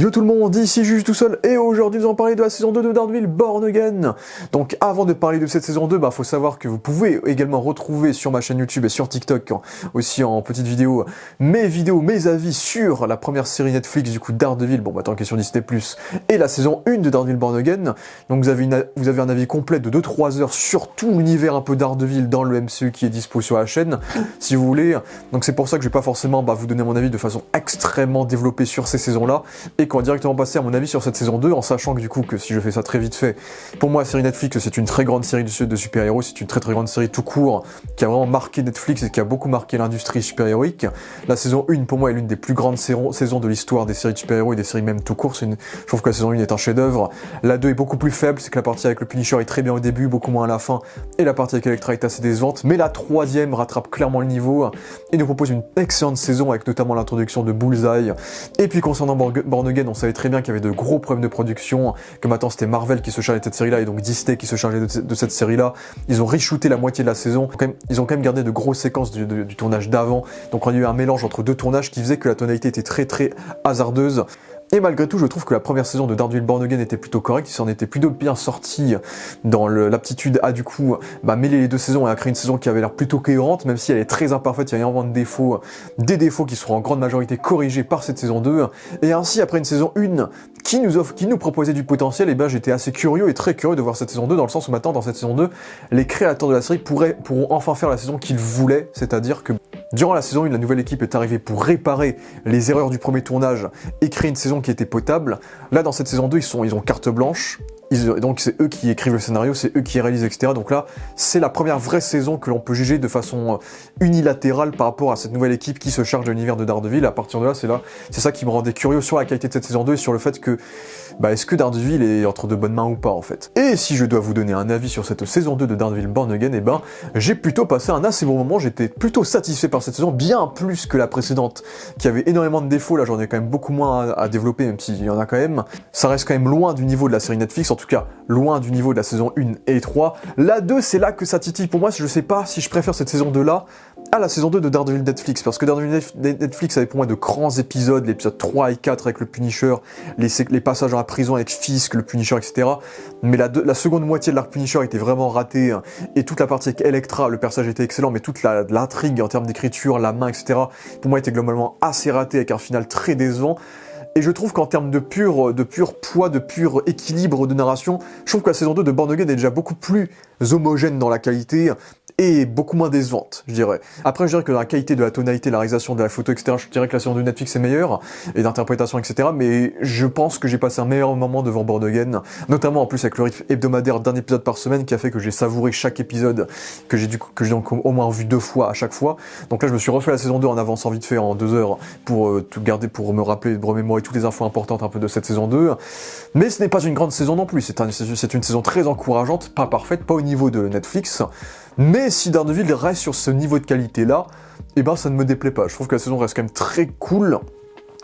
Yo tout le monde, ici Juge tout seul, et aujourd'hui nous allons parler de la saison 2 de Daredevil Born Again. Donc avant de parler de cette saison 2, faut savoir que vous pouvez également retrouver sur ma chaîne YouTube et sur TikTok, aussi en petite vidéo, mes avis sur la première série Netflix du coup Daredevil, tant question Disney+, et la saison 1 de Daredevil Born Again. Donc vous avez un avis complet de 2-3 heures sur tout l'univers un peu Daredevil dans le MCU qui est dispo sur la chaîne, si vous voulez. Donc c'est pour ça que je vais pas forcément vous donner mon avis de façon extrêmement développée sur ces saisons-là, et qu'on va directement passer à mon avis sur cette saison 2, en sachant que du coup, que si je fais ça très vite fait, pour moi la série Netflix c'est une très grande série de super-héros, c'est une très grande série tout court, qui a vraiment marqué Netflix et qui a beaucoup marqué l'industrie super-héroïque. La saison 1 pour moi est l'une des plus grandes saisons de l'histoire des séries de super-héros et des séries même tout court, je trouve que la saison 1 est un chef-d'œuvre. La 2 est beaucoup plus faible, c'est que la partie avec le Punisher est très bien au début, beaucoup moins à la fin, et la partie avec Elektra est assez décevante, mais la 3e rattrape clairement le niveau, et nous propose une excellente saison avec notamment l'introduction de Bullseye. Et puis concernant Born Again, on savait très bien qu'il y avait de gros problèmes de production, que maintenant c'était Marvel qui se chargeait de cette série-là, et donc Disney qui se chargeait de cette série-là. Ils ont reshooté la moitié de la saison, ils ont quand même gardé de grosses séquences du tournage d'avant, donc on a eu un mélange entre deux tournages qui faisait que la tonalité était très hasardeuse. Et malgré tout, je trouve que la première saison de Daredevil Born Again était plutôt correcte, il s'en était plutôt bien sorti dans l'aptitude à du coup mêler les deux saisons et à créer une saison qui avait l'air plutôt cohérente, même si elle est très imparfaite, il y a énormément de défauts, des défauts qui seront en grande majorité corrigés par cette saison 2, et ainsi après une saison 1 qui nous proposait du potentiel, et j'étais assez curieux et très curieux de voir cette saison 2, dans le sens où maintenant dans cette saison 2, les créateurs de la série pourront enfin faire la saison qu'ils voulaient, c'est-à-dire que durant la saison 1, la nouvelle équipe est arrivée pour réparer les erreurs du premier tournage et créer une saison qui était potable. Là, dans cette saison 2, ils ont carte blanche. Donc c'est eux qui écrivent le scénario, c'est eux qui réalisent, etc. Donc là, c'est la première vraie saison que l'on peut juger de façon unilatérale par rapport à cette nouvelle équipe qui se charge de l'univers de Daredevil. À partir de là, c'est ça qui me rendait curieux sur la qualité de cette saison 2 et sur le fait que, est-ce que Daredevil est entre de bonnes mains ou pas, en fait. Et si je dois vous donner un avis sur cette saison 2 de Daredevil Born Again, j'ai plutôt passé un assez bon moment, j'étais plutôt satisfait par cette saison, bien plus que la précédente, qui avait énormément de défauts. Là, j'en ai quand même beaucoup moins à développer, même s'il y en a quand même. Ça reste quand même loin du niveau de la série Netflix, en tout cas loin du niveau de la saison 1 et 3. La 2, c'est là que ça titille pour moi, je sais pas si je préfère cette saison 2 là à la saison 2 de Daredevil Netflix, parce que Daredevil Netflix avait pour moi de grands épisodes, l'épisode 3 et 4 avec le Punisher, les passages dans la prison avec Fisk, le Punisher, etc. Mais la seconde moitié de l'arc Punisher était vraiment ratée, et toute la partie avec Elektra, le personnage était excellent, mais toute l'intrigue en termes d'écriture, la main, etc., pour moi était globalement assez ratée, avec un final très décevant. Et je trouve qu'en termes de pur poids, de pur équilibre de narration, je trouve que la saison 2 de Born Again est déjà beaucoup plus homogène dans la qualité, et beaucoup moins décevante, je dirais. Après, je dirais que dans la qualité de la tonalité, la réalisation de la photo, etc., je dirais que la saison 2 de Netflix est meilleure, et d'interprétation, etc., mais je pense que j'ai passé un meilleur moment devant Born Again, notamment en plus avec le rythme hebdomadaire d'un épisode par semaine, qui a fait que j'ai savouré chaque épisode, que j'ai donc au moins vu 2 fois à chaque fois. Donc là, je me suis refait la saison 2 en avançant vite fait en 2 heures, pour tout garder, pour me rappeler, de remémorer toutes les infos importantes un peu de cette saison 2. Mais ce n'est pas une grande saison non plus, c'est une saison très encourageante, pas parfaite, pas au niveau de Netflix, mais si Daredevil reste sur ce niveau de qualité-là, ça ne me déplaît pas. Je trouve que la saison reste quand même très cool.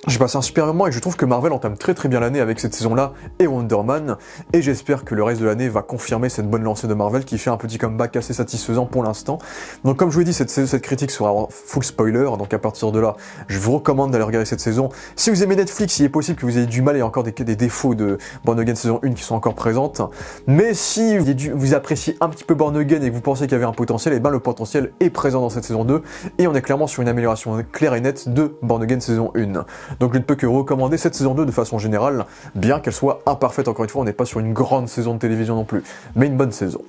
J'ai passé un super moment et je trouve que Marvel entame très bien l'année avec cette saison-là et Wonder Man, et j'espère que le reste de l'année va confirmer cette bonne lancée de Marvel qui fait un petit comeback assez satisfaisant pour l'instant. Donc comme je vous l'ai dit, cette critique sera full spoiler, donc à partir de là, je vous recommande d'aller regarder cette saison. Si vous aimez Netflix, il est possible que vous ayez du mal, et encore des défauts de Born Again saison 1 qui sont encore présentes, mais si vous appréciez un petit peu Born Again et que vous pensez qu'il y avait un potentiel, le potentiel est présent dans cette saison 2, et on est clairement sur une amélioration claire et nette de Born Again saison 1. Donc je ne peux que recommander cette saison 2 de façon générale, bien qu'elle soit imparfaite, encore une fois, on n'est pas sur une grande saison de télévision non plus, mais une bonne saison.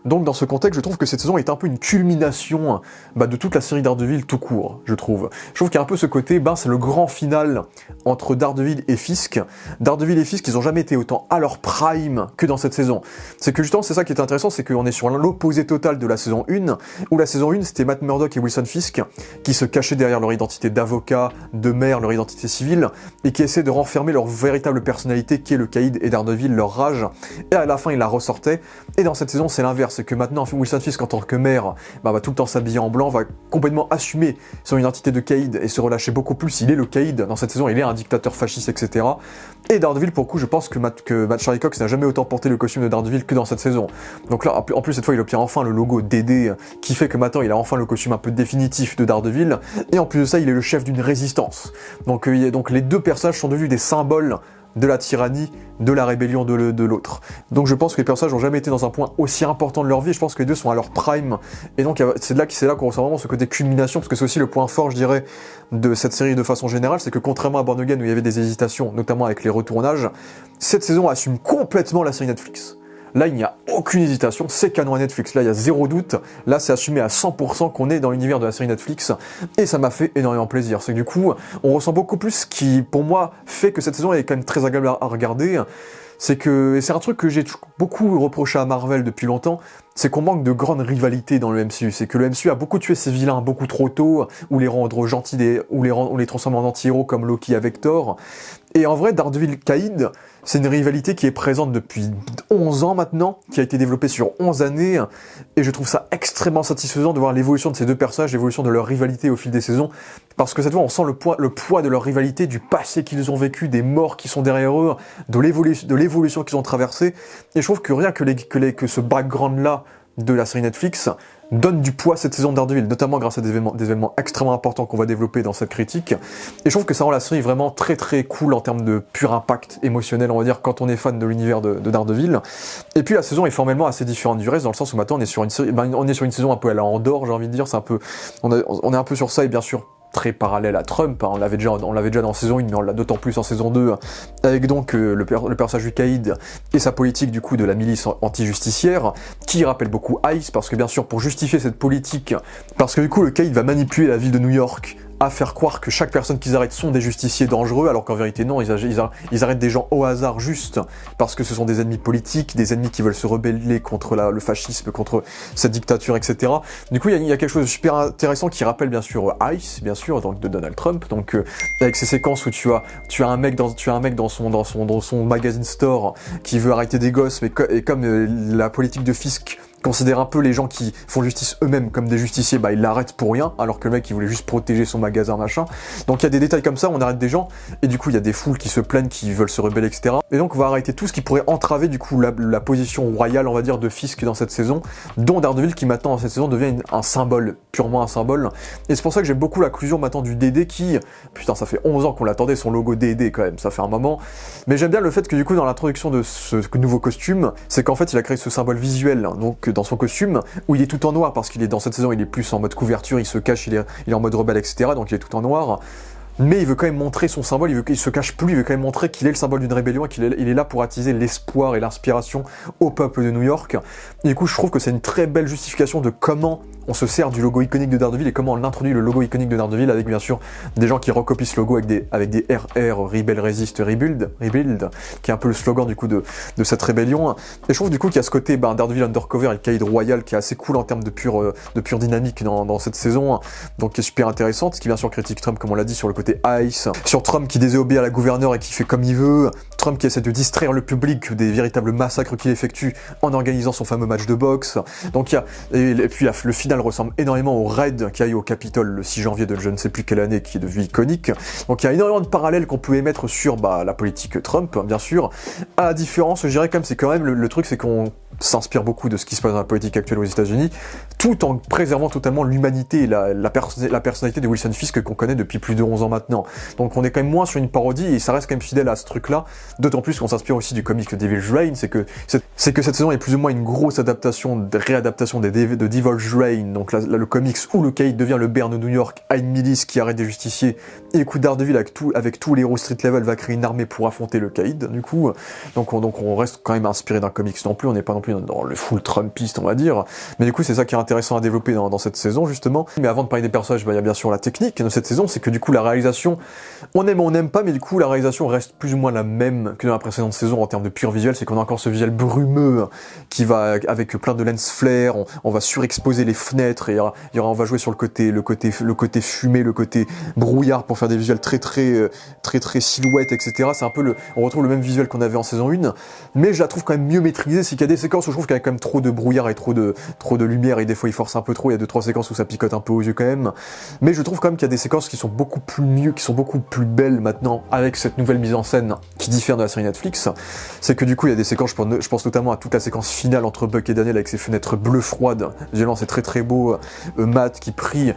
Donc dans ce contexte, je trouve que cette saison est un peu une culmination de toute la série Daredevil tout court, je trouve. Je trouve qu'il y a un peu ce côté, c'est le grand final entre Daredevil et Fisk. Daredevil et Fisk, ils n'ont jamais été autant à leur prime que dans cette saison. C'est que justement, c'est ça qui est intéressant, c'est qu'on est sur l'opposé total de la saison 1, où la saison 1, c'était Matt Murdock et Wilson Fisk, qui se cachaient derrière leur identité d'avocat, de maire, leur identité civile, et qui essaient de renfermer leur véritable personnalité, qui est le caïd et Daredevil, leur rage, et à la fin, ils la ressortaient. Et dans cette saison, c'est l'inverse. c'est que maintenant Wilson Fisk en tant que maire va tout le temps s'habiller en blanc, va complètement assumer son identité de caïd et se relâcher beaucoup plus. Il est le caïd dans cette saison, il est un dictateur fasciste, etc. Et Daredevil, pour le coup, je pense que Matt Charlie Cox n'a jamais autant porté le costume de Daredevil que dans cette saison. Donc là, en plus cette fois, il obtient enfin le logo DD, qui fait que maintenant il a enfin le costume un peu définitif de Daredevil. Et en plus de ça, il est le chef d'une résistance. Donc les deux personnages sont devenus des symboles de la tyrannie, de la rébellion de l'autre. Donc je pense que les personnages n'ont jamais été dans un point aussi important de leur vie, et je pense que les deux sont à leur prime, et donc c'est là qu'on ressent vraiment ce côté culmination, parce que c'est aussi le point fort, je dirais, de cette série de façon générale, c'est que contrairement à Born Again où il y avait des hésitations, notamment avec les retournages, cette saison assume complètement la série Netflix. Là, il n'y a aucune hésitation, c'est canon à Netflix, là, il y a zéro doute, là, c'est assumé à 100% qu'on est dans l'univers de la série Netflix, et ça m'a fait énormément plaisir. C'est que du coup, on ressent beaucoup plus ce qui, pour moi, fait que cette saison est quand même très agréable à regarder, c'est que, et c'est un truc que j'ai beaucoup reproché à Marvel depuis longtemps, c'est qu'on manque de grande rivalité dans le MCU. C'est que le MCU a beaucoup tué ses vilains beaucoup trop tôt, ou les rendre gentils, ou les transformer en anti-héros comme Loki avec Thor. Et en vrai, Daredevil Caïd, c'est une rivalité qui est présente depuis 11 ans maintenant, qui a été développée sur 11 années, et je trouve ça extrêmement satisfaisant de voir l'évolution de ces deux personnages, l'évolution de leur rivalité au fil des saisons, parce que cette fois on sent le poids de leur rivalité, du passé qu'ils ont vécu, des morts qui sont derrière eux, de l'évolution qu'ils ont traversée, et je trouve que rien que ce background-là de la série Netflix donne du poids à cette saison de Daredevil, notamment grâce à des événements extrêmement importants qu'on va développer dans cette critique. Et je trouve que ça rend la série vraiment très très cool en termes de pur impact émotionnel, on va dire, quand on est fan de l'univers de Daredevil. Et puis la saison est formellement assez différente du reste, dans le sens où maintenant on est sur une série, on est sur une saison un peu à la Andorre, j'ai envie de dire, c'est un peu, on est un peu sur ça, et bien sûr très parallèle à Trump, hein. On l'avait déjà dans saison 1, mais on l'a d'autant plus en saison 2, avec donc le personnage du Caïd et sa politique du coup de la milice anti-justicière, qui rappelle beaucoup Ice, parce que bien sûr pour justifier cette politique, parce que du coup le Caïd va manipuler la ville de New York à faire croire que chaque personne qu'ils arrêtent sont des justiciers dangereux, alors qu'en vérité non, ils arrêtent des gens au hasard juste parce que ce sont des ennemis politiques, des ennemis qui veulent se rebeller contre le fascisme, contre cette dictature, etc. Du coup, il y a quelque chose de super intéressant qui rappelle bien sûr Ice, bien sûr, donc de Donald Trump, donc avec ces séquences où tu as un mec dans son magazine store qui veut arrêter des gosses, mais comme la politique de Fisk considère un peu les gens qui font justice eux-mêmes comme des justiciers, il l'arrête pour rien, alors que le mec il voulait juste protéger son magasin, machin. Donc il y a des détails comme ça, on arrête des gens, et du coup il y a des foules qui se plaignent, qui veulent se rebeller, etc. Et donc on va arrêter tout ce qui pourrait entraver du coup la position royale, on va dire, de Fisk dans cette saison, dont Daredevil qui maintenant dans cette saison devient un symbole, purement un symbole. Et c'est pour ça que j'aime beaucoup l'inclusion maintenant du DD qui, putain ça fait 11 ans qu'on l'attendait, son logo DD quand même, ça fait un moment. Mais j'aime bien le fait que du coup dans l'introduction de ce nouveau costume, c'est qu'en fait il a créé ce symbole visuel, donc dans son costume, où il est tout en noir, parce qu'il est dans cette saison, il est plus en mode couverture, il se cache, il est en mode rebelle, etc., donc il est tout en noir, mais il veut quand même montrer son symbole, il se cache plus, il veut quand même montrer qu'il est le symbole d'une rébellion, et qu'il est là pour attiser l'espoir et l'inspiration au peuple de New York. Et du coup, je trouve que c'est une très belle justification de comment on se sert du logo iconique de Daredevil et comment on introduit le logo iconique de Daredevil avec bien sûr des gens qui recopient ce logo avec des RR, Rebel, Resist, Rebuild, qui est un peu le slogan du coup de cette rébellion. Et je trouve du coup qu'il y a ce côté Daredevil Undercover et le Caïd Royal qui est assez cool en termes de pure dynamique dans cette saison, donc qui est super intéressante, ce qui bien sûr critique Trump comme on l'a dit sur le côté Ice, sur Trump qui désobéit à la gouverneure et qui fait comme il veut, Trump qui essaie de distraire le public des véritables massacres qu'il effectue en organisant son fameux match de boxe. Donc il y a, et puis le final ressemble énormément au raid qu'il y a eu au Capitole le 6 janvier de je ne sais plus quelle année, qui est devenu iconique. Donc il y a énormément de parallèles qu'on peut émettre sur la politique Trump, bien sûr. À la différence, je dirais quand même, c'est quand même le truc, c'est qu'on s'inspire beaucoup de ce qui se passe dans la politique actuelle aux États-Unis, tout en préservant totalement l'humanité et la personnalité de Wilson Fisk qu'on connaît depuis plus de 11 ans maintenant. Donc on est quand même moins sur une parodie et ça reste quand même fidèle à ce truc-là, d'autant plus qu'on s'inspire aussi du comic Devil's Reign, c'est que cette saison est plus ou moins une grosse réadaptation de Devil's Reign, donc là, le comics où le Caïd devient le Baron de New York, a une milice qui arrête des justiciers, et du coup Daredevil avec tous les héros street level va créer une armée pour affronter le Caïd, du coup, donc on reste quand même inspiré d'un comics non plus, on n'est pas non plus dans le full Trumpiste on va dire, mais du coup c'est ça qui est intéressant à développer dans cette saison justement. Mais avant de parler des personnages, il y a bien sûr la technique de cette saison, c'est que du coup la réalisation, on aime ou on n'aime pas, mais du coup la réalisation reste plus ou moins la même que dans la précédente saison en termes de pur visuel, c'est qu'on a encore ce visuel brumeux qui va avec plein de lens flare, on va surexposer les fenêtres, et on va jouer sur le côté fumé, le côté brouillard pour faire des visuels très silhouettes, etc. C'est un peu on retrouve le même visuel qu'on avait en saison 1, mais je la trouve quand même mieux maîtrisée. C'est qu'il y a des séquences où je trouve qu'il y a quand même trop de brouillard et trop de lumière, et des fois il force un peu trop. Il y a 2-3 séquences où ça picote un peu aux yeux quand même, mais je trouve quand même qu'il y a des séquences qui sont beaucoup plus belles maintenant avec cette nouvelle mise en scène qui diffère de la série Netflix. C'est que du coup il y a des séquences, je pense notamment à toute la séquence finale entre Buck et Daniel avec ses fenêtres bleues froides. Visuellement c'est très beau, Matt qui prie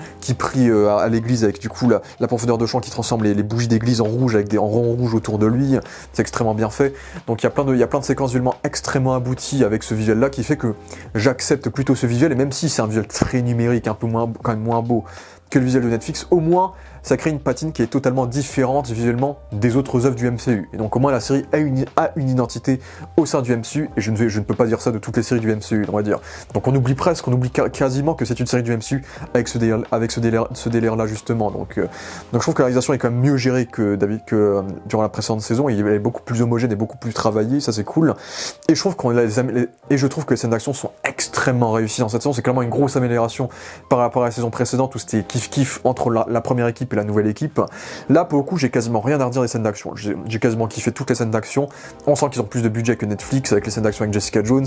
à l'église avec du coup la profondeur de champ qui transforme les bougies d'église en rouge avec en rond rouge autour de lui. C'est extrêmement bien fait. Donc il y a plein de séquences visuellement extrêmement abouties avec ce visuel là qui fait que j'accepte plutôt ce visuel, et même si c'est un visuel très numérique, un peu quand même moins beau que le visuel de Netflix, au moins ça crée une patine qui est totalement différente visuellement des autres œuvres du MCU. Et donc au moins la série a une identité au sein du MCU, et je ne peux pas dire ça de toutes les séries du MCU, on va dire. Donc on oublie quasiment que c'est une série du MCU avec ce délire là justement. Donc je trouve que la réalisation est quand même mieux gérée que durant la précédente saison, elle est beaucoup plus homogène et beaucoup plus travaillée, ça c'est cool. Et je trouve que les scènes d'action sont extrêmement réussies dans cette saison. C'est clairement une grosse amélioration par rapport à la saison précédente où c'était kiff entre la première équipe et la nouvelle équipe. Là pour le coup j'ai quasiment rien à redire des scènes d'action. J'ai quasiment kiffé toutes les scènes d'action. On sent qu'ils ont plus de budget que Netflix avec les scènes d'action avec Jessica Jones.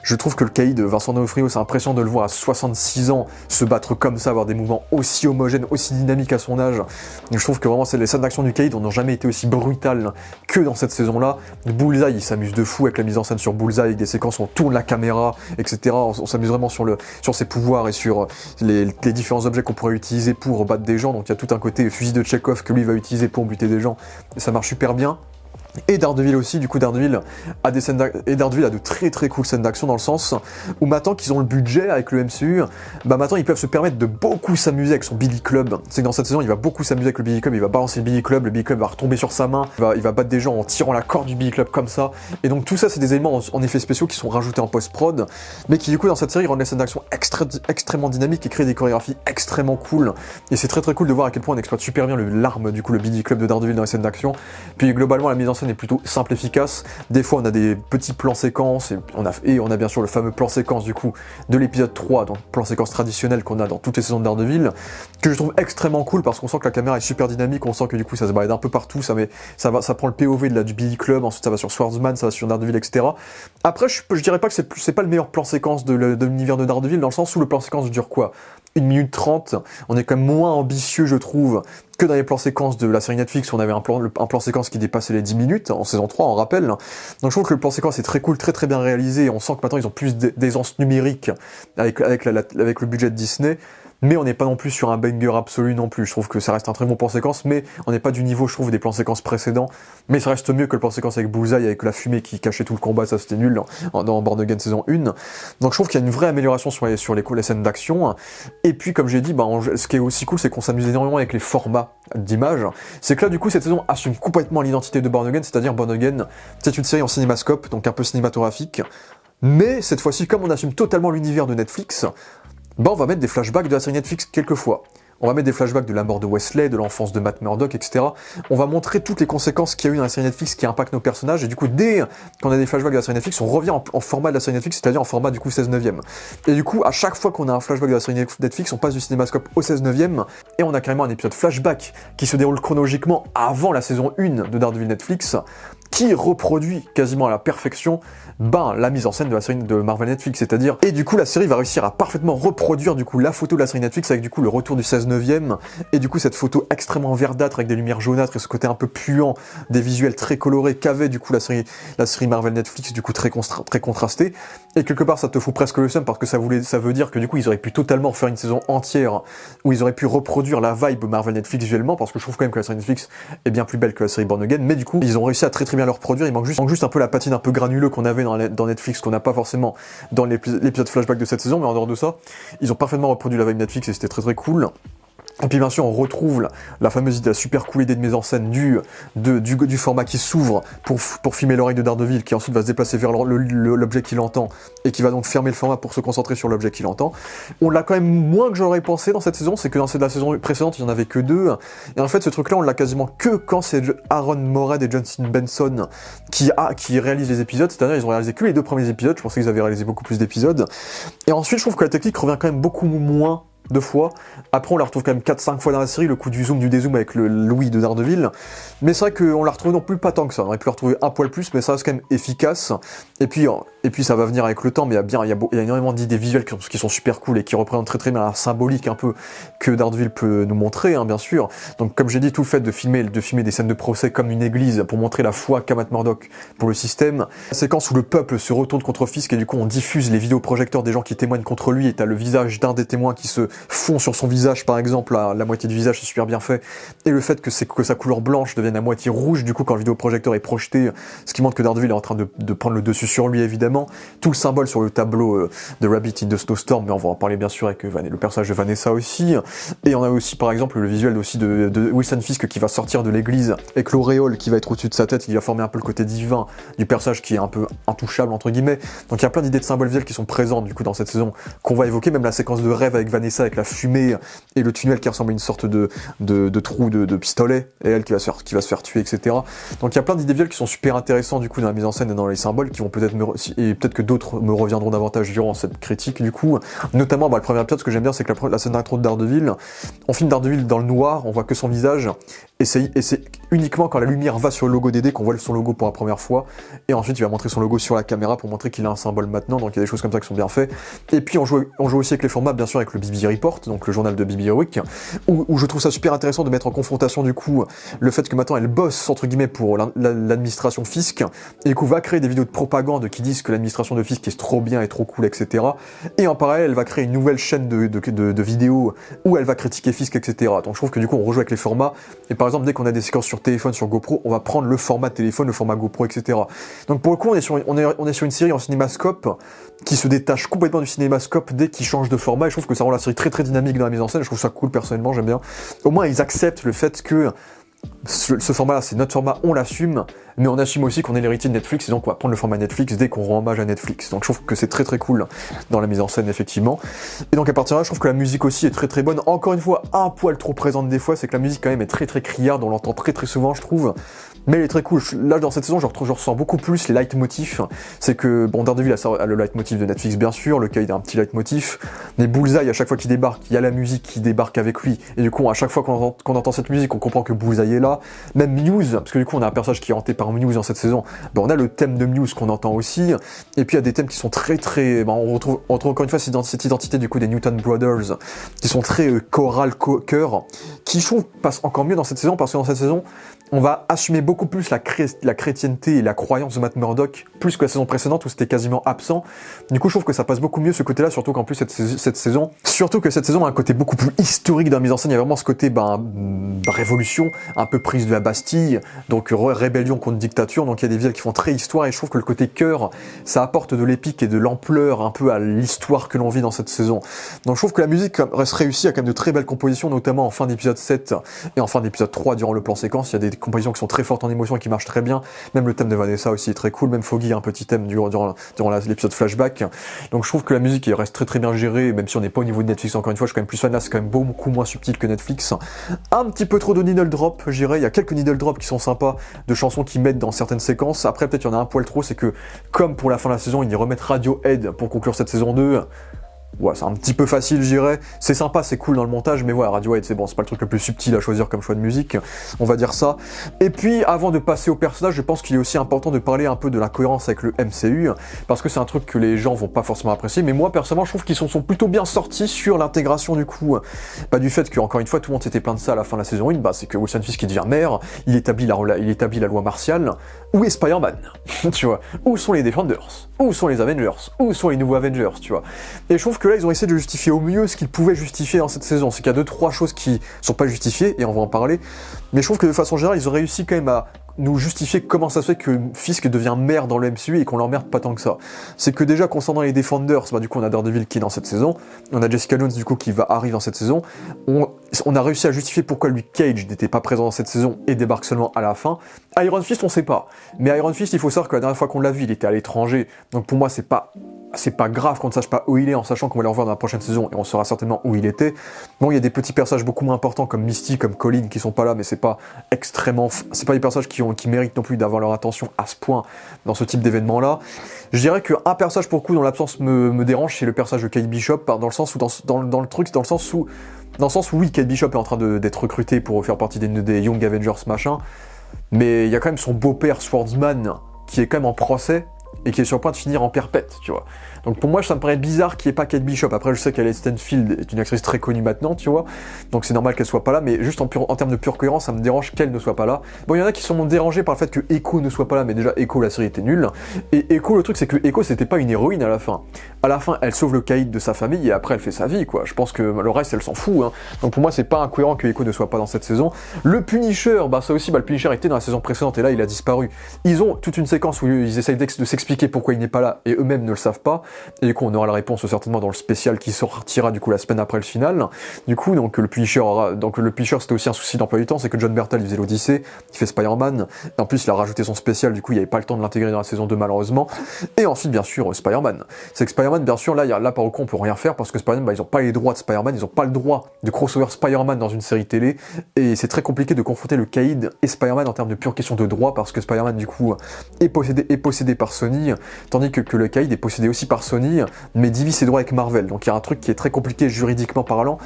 Je trouve que le caïd de Vincent D'Onofrio, c'est impressionnant de le voir à 66 ans se battre comme ça, avoir des mouvements aussi homogènes, aussi dynamiques à son âge. Et je trouve que vraiment les scènes d'action du caïd n'ont jamais été aussi brutales que dans cette saison-là. Bullseye, il s'amuse de fou avec la mise en scène sur Bullseye, avec des séquences où on tourne la caméra, etc. On s'amuse vraiment sur ses pouvoirs et sur les différents objets qu'on pourrait utiliser pour battre des gens. Donc il y a tout un côté fusil de Tchekhov que lui va utiliser pour buter des gens. Et ça marche super bien. Et Daredevil aussi, du coup Daredevil a de très cool scènes d'action dans le sens où maintenant qu'ils ont le budget avec le MCU, maintenant ils peuvent se permettre de beaucoup s'amuser avec son Billy Club. C'est que dans cette saison il va beaucoup s'amuser avec le Billy Club, il va balancer le Billy Club va retomber sur sa main, il va battre des gens en tirant la corde du Billy Club comme ça. Et donc tout ça c'est des éléments en effets spéciaux qui sont rajoutés en post-prod, mais qui du coup dans cette série rendent les scènes d'action extrêmement dynamiques et créent des chorégraphies extrêmement cool. Et c'est très cool de voir à quel point on exploite super bien l'arme, du coup le Billy Club de Daredevil dans les scènes d'action. Puis globalement la mise en scène est plutôt simple, efficace. Des fois on a des petits plans séquences et on a bien sûr le fameux plan séquence du coup de l'épisode 3, donc plan séquence traditionnel qu'on a dans toutes les saisons de Daredevil, que je trouve extrêmement cool parce qu'on sent que la caméra est super dynamique, on sent que du coup ça se balade un peu partout, ça prend le POV du Billy Club, ensuite ça va sur Swordsman, ça va sur Daredevil, etc. Après je dirais pas que c'est pas le meilleur plan séquence de l'univers de Daredevil, dans le sens où le plan séquence dure quoi, 1 minute 30, on est quand même moins ambitieux je trouve que dans les plans séquences de la série Netflix où on avait un plan séquence qui dépassait les 10 minutes en saison 3, on rappelle. Donc je trouve que le plan séquence est très cool, très bien réalisé, et on sent que maintenant ils ont plus d'aisance numérique avec le budget de Disney. Mais on n'est pas non plus sur un banger absolu non plus. Je trouve que ça reste un très bon plan séquence, mais on n'est pas du niveau, je trouve, des plans séquences précédents. Mais ça reste mieux que le plan séquence avec Bullseye, avec la fumée qui cachait tout le combat, ça c'était nul dans Born Again saison 1. Donc je trouve qu'il y a une vraie amélioration sur les scènes d'action. Et puis comme j'ai dit, ce qui est aussi cool, c'est qu'on s'amuse énormément avec les formats d'images. C'est que là du coup cette saison assume complètement l'identité de Born Again, c'est-à-dire Born Again, c'est une série en cinémascope, donc un peu cinématographique. Mais cette fois-ci, comme on assume totalement l'univers de Netflix, on va mettre des flashbacks de la série Netflix quelquefois. On va mettre des flashbacks de la mort de Wesley, de l'enfance de Matt Murdock, etc. On va montrer toutes les conséquences qu'il y a eu dans la série Netflix qui impactent nos personnages, et du coup, dès qu'on a des flashbacks de la série Netflix, on revient en format de la série Netflix, c'est-à-dire en format du coup 16/9. Et du coup, à chaque fois qu'on a un flashback de la série Netflix, on passe du cinémascope au 16/9, et on a carrément un épisode flashback qui se déroule chronologiquement avant la saison 1 de Daredevil Netflix, qui reproduit quasiment à la perfection la mise en scène de la série de Marvel Netflix, c'est-à-dire, et du coup la série va réussir à parfaitement reproduire du coup la photo de la série Netflix avec du coup le retour du 16/9, et du coup cette photo extrêmement verdâtre avec des lumières jaunâtres et ce côté un peu puant, des visuels très colorés qu'avait du coup la série Marvel Netflix, du coup très contrasté. Et quelque part ça te fout presque le seum parce que ça veut dire que du coup ils auraient pu totalement faire une saison entière où ils auraient pu reproduire la vibe Marvel Netflix visuellement, parce que je trouve quand même que la série Netflix est bien plus belle que la série Born Again, mais du coup ils ont réussi à très bien le reproduire. Il manque juste un peu la patine un peu granuleux qu'on avait dans Netflix, qu'on n'a pas forcément dans l'épisode flashback de cette saison, mais en dehors de ça ils ont parfaitement reproduit la vibe Netflix et c'était très cool. Et puis bien sûr on retrouve la fameuse idée, la super cool idée de mise en scène du format qui s'ouvre pour filmer l'oreille de Daredevil, qui ensuite va se déplacer vers l'objet qu'il entend, et qui va donc fermer le format pour se concentrer sur l'objet qu'il entend. On l'a quand même moins que j'aurais pensé dans cette saison, c'est que dans la saison précédente il n'y en avait que 2, et en fait ce truc là on l'a quasiment que quand c'est Aaron Moorhead et Justin Benson qui réalisent les épisodes, c'est-à-dire ils ont réalisé que les 2 premiers épisodes, je pensais qu'ils avaient réalisé beaucoup plus d'épisodes, et ensuite je trouve que la technique revient quand même beaucoup moins 2 fois. Après on la retrouve quand même 4-5 fois dans la série, le coup du zoom, du dézoom avec le Louis de Daredevil. Mais c'est vrai qu'on la retrouve non plus pas tant que ça. On aurait pu la retrouver un poil plus, mais ça reste quand même efficace. Et puis ça va venir avec le temps, mais il y a énormément d'idées visuelles qui sont super cool et qui représentent très très bien la symbolique un peu que Daredevil peut nous montrer, hein, bien sûr. Donc comme j'ai dit, tout le fait de filmer des scènes de procès comme une église pour montrer la foi qu'a Matt Murdock pour le système. La séquence où le peuple se retourne contre Fisk et du coup on diffuse les vidéoprojecteurs des gens qui témoignent contre lui et t'as le visage d'un des témoins qui se fond sur son visage par exemple, la moitié du visage c'est super bien fait, et le fait que sa couleur blanche devienne à moitié rouge du coup quand le vidéoprojecteur est projeté, ce qui montre que Daredevil est en train de prendre le dessus sur lui évidemment, tout le symbole sur le tableau de Rabbit in the Snowstorm, mais on va en parler bien sûr avec le personnage de Vanessa aussi, et on a aussi par exemple le visuel aussi de Wilson Fisk qui va sortir de l'église avec l'auréole qui va être au-dessus de sa tête, qui va former un peu le côté divin du personnage qui est un peu intouchable entre guillemets, donc il y a plein d'idées de symboles visuels qui sont présentes du coup dans cette saison qu'on va évoquer, même la séquence de rêve avec Vanessa avec la fumée et le tunnel qui ressemble à une sorte de trou de pistolet, et elle qui va se faire tuer, etc. Donc il y a plein d'idées visuelles qui sont super intéressants du coup dans la mise en scène et dans les symboles qui vont peut-être que d'autres me reviendront davantage durant cette critique du coup, notamment le premier épisode. Ce que j'aime bien c'est que la scène d'intro de Daredevil, on filme Daredevil dans le noir, on voit que son visage, et c'est uniquement quand la lumière va sur le logo d'D qu'on voit son logo pour la première fois, et ensuite il va montrer son logo sur la caméra pour montrer qu'il a un symbole maintenant, donc il y a des choses comme ça qui sont bien faites. Et puis on joue aussi avec les formats, bien sûr avec le BB Report, donc le journal de Bibi Heroic, où je trouve ça super intéressant de mettre en confrontation du coup le fait que maintenant elle bosse entre guillemets pour l'administration Fisk, et du coup va créer des vidéos de propagande qui disent que l'administration de Fisk est trop bien et trop cool, etc. Et en parallèle elle va créer une nouvelle chaîne de vidéos où elle va critiquer Fisk, etc. Donc je trouve que du coup on rejoue avec les formats, et par exemple dès qu'on a des séquences sur téléphone, sur GoPro, on va prendre le format téléphone, le format GoPro, etc. Donc pour le coup on est sur une série en cinémascope qui se détache complètement du cinémascope dès qu'il change de format, et je trouve que ça rend la série très très dynamique dans la mise en scène. Je trouve ça cool personnellement, j'aime bien. Au moins ils acceptent le fait que ce format-là, c'est notre format, on l'assume, mais on assume aussi qu'on est l'héritier de Netflix, et donc on va prendre le format Netflix dès qu'on rend hommage à Netflix. Donc je trouve que c'est très très cool dans la mise en scène, effectivement. Et donc à partir de là, je trouve que la musique aussi est très très bonne. Encore une fois, un poil trop présente des fois, c'est que la musique quand même est très très criarde, on l'entend très très souvent, je trouve. Mais elle est très cool. Là, dans cette saison, je ressens beaucoup plus les leitmotifs. C'est que, bon, Daredevil a le leitmotiv de Netflix, bien sûr, le Cade a un petit leitmotiv, mais Bullseye, à chaque fois qu'il débarque, il y a la musique qui débarque avec lui, et du coup, à chaque fois qu'on entend cette musique, on comprend que Bullseye est là. Même Muse, parce que du coup, on a un personnage qui est hanté par Muse dans cette saison, ben, on a le thème de Muse qu'on entend aussi, et puis il y a des thèmes qui sont très très... Ben, on retrouve encore une fois cette identité du coup des Newton Brothers, qui sont très choral, chœur, qui je trouve passe encore mieux dans cette saison, parce que dans cette saison, on va assumer beaucoup plus la chrétienté et la croyance de Matt Murdock, plus que la saison précédente où c'était quasiment absent. Du coup, je trouve que ça passe beaucoup mieux ce côté-là, surtout qu'en plus cette saison a un côté beaucoup plus historique dans la mise en scène. Il y a vraiment ce côté révolution, un peu prise de la Bastille, donc rébellion contre dictature. Donc il y a des visuels qui font très histoire, et je trouve que le côté cœur, ça apporte de l'épique et de l'ampleur un peu à l'histoire que l'on vit dans cette saison. Donc je trouve que la musique reste réussie, il y a quand même de très belles compositions, notamment en fin d'épisode 7 et en fin d'épisode 3 durant le plan séquence. Il y a des compositions qui sont très fortes en émotion et qui marchent très bien. Même le thème de Vanessa aussi est très cool. Même Foggy a un petit thème durant l'épisode flashback. Donc je trouve que la musique reste très très bien gérée, même si on n'est pas au niveau de Netflix. Encore une fois, je suis quand même plus fan là, c'est quand même beaucoup moins subtil que Netflix. Un petit peu trop de needle drop, je dirais. Il y a quelques needle drops qui sont sympas, de chansons qui mettent dans certaines séquences. Après, peut-être il y en a un poil trop, c'est que comme pour la fin de la saison, ils y remettent Radiohead pour conclure cette saison 2. Ouais, c'est un petit peu facile, je dirais. C'est sympa, c'est cool dans le montage, mais ouais, Radiohead, c'est bon, c'est pas le truc le plus subtil à choisir comme choix de musique, on va dire ça. Et puis, avant de passer au personnage, je pense qu'il est aussi important de parler un peu de la cohérence avec le MCU, parce que c'est un truc que les gens vont pas forcément apprécier, mais moi, personnellement, je trouve qu'ils sont plutôt bien sortis sur l'intégration, du coup, du fait que, encore une fois, tout le monde s'était plaint de ça à la fin de la saison 1, c'est que Wilson Fisk qui devient maire, il établit la loi martiale. Où est Spider-Man? Tu vois? Où sont les Defenders? Où sont les Avengers? Où sont les nouveaux Avengers? Tu vois? Et je trouve que là, ils ont essayé de justifier au mieux ce qu'ils pouvaient justifier dans cette saison. C'est qu'il y a 2-3 choses qui sont pas justifiées, et on va en parler. Mais je trouve que de façon générale, ils ont réussi quand même nous justifier comment ça se fait que Fisk devient maire dans le MCU et qu'on l'emmerde pas tant que ça. C'est que déjà, concernant les Defenders, bah, du coup, on a Daredevil qui est dans cette saison, on a Jessica Jones, du coup, qui arrive dans cette saison, on a réussi à justifier pourquoi Luke Cage n'était pas présent dans cette saison et débarque seulement à la fin. Iron Fist, on sait pas. Mais Iron Fist, il faut savoir que la dernière fois qu'on l'a vu, il était à l'étranger, donc pour moi, c'est pas grave qu'on ne sache pas où il est, en sachant qu'on va le revoir dans la prochaine saison et on saura certainement où il était. Bon, il y a des petits personnages beaucoup moins importants comme Misty, comme Colin qui sont pas là, mais c'est pas extrêmement, c'est pas des personnages qui méritent non plus d'avoir leur attention à ce point dans ce type d'événement là. Je dirais qu'un personnage pour le coup dont l'absence me dérange, c'est le personnage de Kate Bishop, dans le sens où dans le sens où oui, Kate Bishop est en train d'être recrutée pour faire partie des Young Avengers machin, mais il y a quand même son beau-père Swordsman qui est quand même en procès et qui est sur le point de finir en perpète, tu vois. Donc pour moi, ça me paraît bizarre qu'il n'y ait pas Kate Bishop. Après, je sais qu'Ellie Stanfield est une actrice très connue maintenant, tu vois, donc c'est normal qu'elle soit pas là, mais juste en termes de pure cohérence, ça me dérange qu'elle ne soit pas là. Bon, il y en a qui sont dérangés par le fait que Echo ne soit pas là, mais déjà, Echo, la série était nulle. Et Echo, le truc, c'est que Echo, c'était pas une héroïne à la fin. À la fin, elle sauve le caïd de sa famille et après, elle fait sa vie, quoi. Je pense que le reste, elle s'en fout, hein. Donc pour moi, c'est pas incohérent que Echo ne soit pas dans cette saison. Le Punisher, bah ça aussi, bah le Punisher était dans la saison précédente et là, il a disparu. Ils ont toute une séquence où ils essayent de s'expliquer pourquoi il n'est pas là et eux-mêmes ne le savent pas. Et du coup, on aura la réponse certainement dans le spécial qui sortira du coup la semaine après le final. Du coup, donc le Punisher c'était aussi un souci d'emploi du temps, c'est que John Bertal il faisait l'Odyssée, il fait Spider-Man. Et en plus, il a rajouté son spécial, du coup, il n'y avait pas le temps de l'intégrer dans la saison 2 malheureusement. Et ensuite, bien sûr, Spider-Man. C'est que Spider-Man, bien sûr, là par contre, on peut rien faire parce que Spider-Man, bah, ils ont pas les droits de Spider-Man, ils ont pas le droit de crossover Spider-Man dans une série télé. Et c'est très compliqué de confronter le caïd et Spider-Man en termes de pure question de droit parce que Spider-Man, du coup, est possédé par Sony, tandis que le caïd est possédé aussi par Sony, mais divise ses droits avec Marvel. Donc il y a un truc qui est très compliqué juridiquement parlant.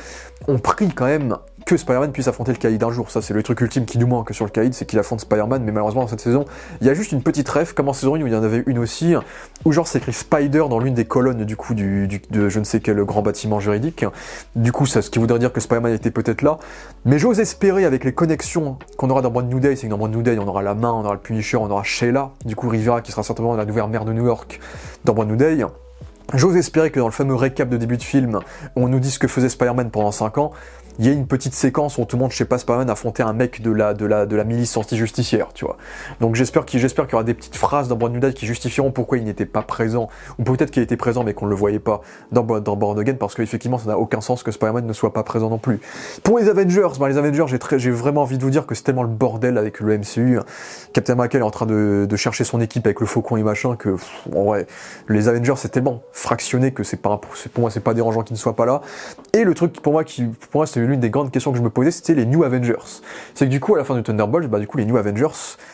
On prie quand même que Spider-Man puisse affronter le caïd un jour. Ça, c'est le truc ultime qui nous manque sur le caïd, c'est qu'il affronte Spider-Man, mais malheureusement dans cette saison, il y a juste une petite ref, comme en saison 1 où il y en avait une aussi, où genre c'est écrit Spider dans l'une des colonnes du coup de je ne sais quel grand bâtiment juridique. Du coup, ça, ce qui voudrait dire que Spider-Man était peut-être là. Mais j'ose espérer avec les connexions qu'on aura dans Brand New Day, c'est que dans Brand New Day, on aura la main, on aura le Punisher, on aura Sheila, du coup Rivera qui sera certainement la nouvelle maire de New York dans Brand New Day. J'ose espérer que dans le fameux récap de début de film, où on nous dit ce que faisait Spider-Man pendant 5 ans, il y a une petite séquence où tout le monde, je sais pas, Spider-Man affronter un mec de la milice anti-justicière, tu vois. Donc j'espère qu'il y aura des petites phrases dans Brand New Day qui justifieront pourquoi il n'était pas présent, ou peut-être qu'il était présent mais qu'on ne le voyait pas dans Born Again, parce qu'effectivement ça n'a aucun sens que Spider-Man ne soit pas présent non plus. Pour les Avengers, j'ai vraiment envie de vous dire que c'est tellement le bordel avec le MCU. Captain America est en train de chercher son équipe avec le Faucon et machin, que en vrai, les Avengers c'est tellement fractionné que pour moi c'est pas dérangeant qu'ils ne soient pas là. Et le truc pour moi c'est l'une des grandes questions que je me posais, c'était les New Avengers. C'est que du coup, à la fin de Thunderbolts, bah du coup, les New Avengers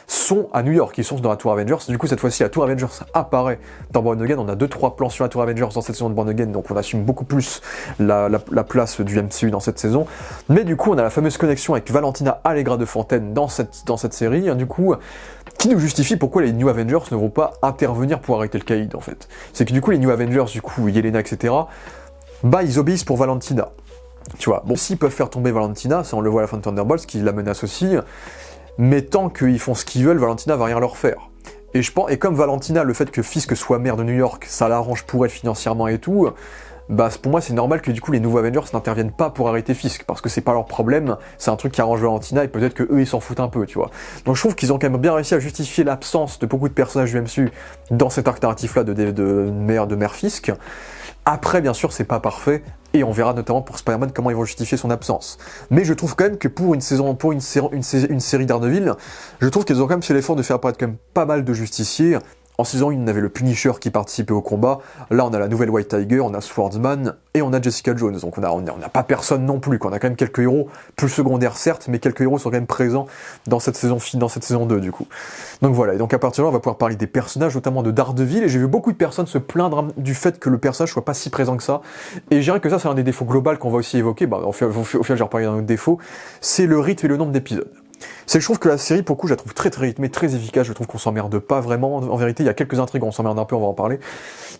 sont à New York, ils sont dans la Tour Avengers. Du coup, cette fois-ci, la Tour Avengers apparaît dans Born Again. On a 2-3 plans sur la Tour Avengers dans cette saison de Born Again, donc on assume beaucoup plus la place du MCU dans cette saison. Mais du coup, on a la fameuse connexion avec Valentina Allegra de Fontaine dans cette série, hein, du coup, qui nous justifie pourquoi les New Avengers ne vont pas intervenir pour arrêter le caïd, en fait. C'est que du coup, les New Avengers, du coup, Yelena, etc., bah, ils obéissent pour Valentina. Tu vois, bon, s'ils peuvent faire tomber Valentina, ça on le voit à la fin de Thunderbolts, qui la menace aussi, mais tant qu'ils font ce qu'ils veulent, Valentina va rien leur faire. Et comme Valentina, le fait que Fisk soit maire de New York, ça l'arrange pour elle financièrement et tout, bah pour moi c'est normal que du coup les nouveaux Avengers n'interviennent pas pour arrêter Fisk, parce que c'est pas leur problème, c'est un truc qui arrange Valentina et peut-être que eux ils s'en foutent un peu, tu vois. Donc je trouve qu'ils ont quand même bien réussi à justifier l'absence de beaucoup de personnages du MCU dans cet arc narratif là de mère Fisk. Après, bien sûr, c'est pas parfait, et on verra notamment pour Spider-Man comment ils vont justifier son absence. Mais je trouve quand même que pour une série Daredevil, je trouve qu'ils ont quand même fait l'effort de faire apparaître quand même pas mal de justiciers. En saison 1, on avait le Punisher qui participait au combat. Là, on a la nouvelle White Tiger, on a Swordsman et on a Jessica Jones. Donc on n'a pas personne non plus, quoi. On a quand même quelques héros, plus secondaires certes, mais quelques héros sont quand même présents dans cette saison 2 du coup. Donc voilà, et donc à partir de là, on va pouvoir parler des personnages, notamment de Daredevil, et j'ai vu beaucoup de personnes se plaindre du fait que le personnage soit pas si présent que ça. Et je dirais que ça, c'est un des défauts globaux qu'on va aussi évoquer. Bah, au final, je vais reparler d'un autre défaut. C'est le rythme et le nombre d'épisodes. C'est que je trouve que la série, pour le coup, je la trouve très rythmée, très efficace, je trouve qu'on s'emmerde pas vraiment, en vérité, il y a quelques intrigues, on s'emmerde un peu, on va en parler,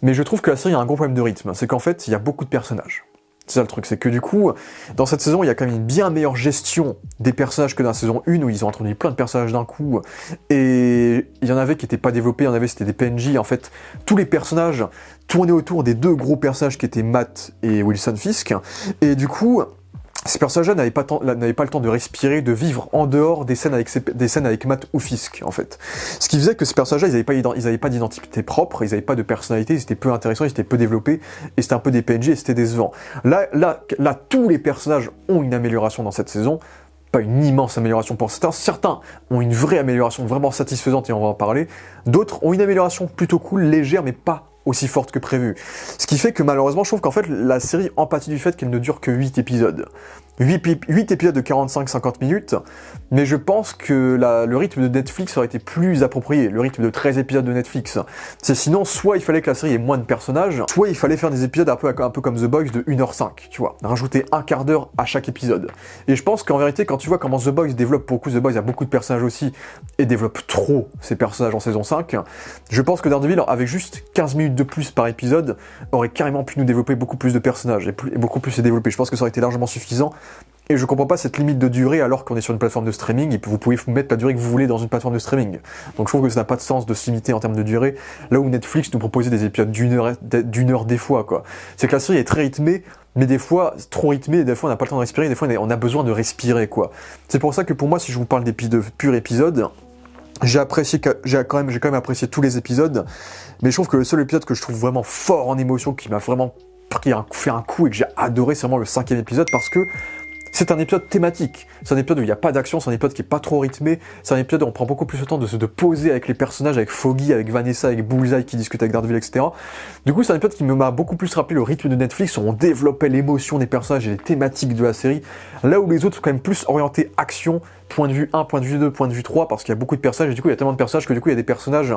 mais je trouve que la série a un gros problème de rythme, c'est qu'en fait, il y a beaucoup de personnages. C'est ça le truc, c'est que du coup, dans cette saison, il y a quand même une bien meilleure gestion des personnages que dans la saison 1, où ils ont introduit plein de personnages d'un coup, et il y en avait qui étaient pas développés, il y en avait c'était des PNJ, en fait, tous les personnages tournaient autour des deux gros personnages qui étaient Matt et Wilson Fisk, et du coup, ces personnages-là n'avaient pas le temps de respirer, de vivre en dehors des scènes avec Matt ou Fisk, en fait. Ce qui faisait que ces personnages-là, ils n'avaient pas d'identité propre, ils n'avaient pas de personnalité, ils étaient peu intéressants, ils étaient peu développés, et c'était un peu des PNJ, et c'était décevant. Là, tous les personnages ont une amélioration dans cette saison, pas une immense amélioration pour certains ont une vraie amélioration vraiment satisfaisante, et on va en parler, d'autres ont une amélioration plutôt cool, légère, mais pas aussi forte que prévu. Ce qui fait que malheureusement, je trouve qu'en fait, la série empathie du fait qu'elle ne dure que 8 épisodes. 8 épisodes de 45-50 minutes, mais je pense que le rythme de Netflix aurait été plus approprié, le rythme de 13 épisodes de Netflix. C'est sinon, soit il fallait que la série ait moins de personnages, soit il fallait faire des épisodes un peu comme The Boys de 1h05, tu vois, rajouter un quart d'heure à chaque épisode. Et je pense qu'en vérité, quand tu vois comment The Boys développe beaucoup, The Boys a beaucoup de personnages aussi, et développe trop ses personnages en saison 5, je pense que Daredevil, avec juste 15 minutes de plus par épisode, aurait carrément pu nous développer beaucoup plus de personnages, et beaucoup plus se développer. Je pense que ça aurait été largement suffisant. Et je comprends pas cette limite de durée alors qu'on est sur une plateforme de streaming et vous pouvez mettre la durée que vous voulez dans une plateforme de streaming. Donc je trouve que ça n'a pas de sens de se limiter en termes de durée, là où Netflix nous proposait des épisodes d'une heure des fois, quoi. C'est que la série est très rythmée, mais des fois trop rythmée, et des fois on n'a pas le temps de respirer, des fois on a besoin de respirer, quoi. C'est pour ça que pour moi, si je vous parle de purs épisodes, j'ai quand même apprécié tous les épisodes, mais je trouve que le seul épisode que je trouve vraiment fort en émotion, qui m'a vraiment fait un coup et que j'ai adoré, c'est vraiment le 5e épisode, parce que c'est un épisode thématique, c'est un épisode où il n'y a pas d'action, c'est un épisode qui est pas trop rythmé, c'est un épisode où on prend beaucoup plus le temps de poser avec les personnages, avec Foggy, avec Vanessa, avec Bullseye qui discute avec Daredevil, etc. Du coup, c'est un épisode qui m'a beaucoup plus rappelé le rythme de Netflix, où on développait l'émotion des personnages et les thématiques de la série, là où les autres sont quand même plus orientés action, point de vue 1, point de vue 2, point de vue 3, parce qu'il y a beaucoup de personnages, et du coup il y a tellement de personnages que du coup il y a des personnages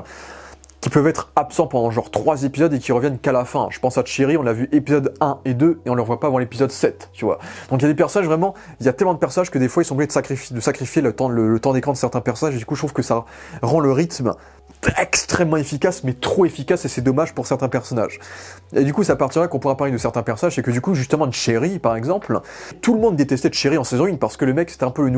qui peuvent être absents pendant genre 3 épisodes et qui reviennent qu'à la fin. Je pense à Cherry, on l'a vu épisode 1 et 2 et on le revoit pas avant l'épisode 7, tu vois. Donc il y a des personnages vraiment, il y a tellement de personnages que des fois ils sont obligés de sacrifier le temps d'écran de certains personnages, et du coup je trouve que ça rend le rythme extrêmement efficace, mais trop efficace, et c'est dommage pour certains personnages. Et du coup, ça partira qu'on pourra parler de certains personnages, c'est que du coup, justement, de Cherry, par exemple, tout le monde détestait Cherry en saison 1, parce que le mec, c'était un peu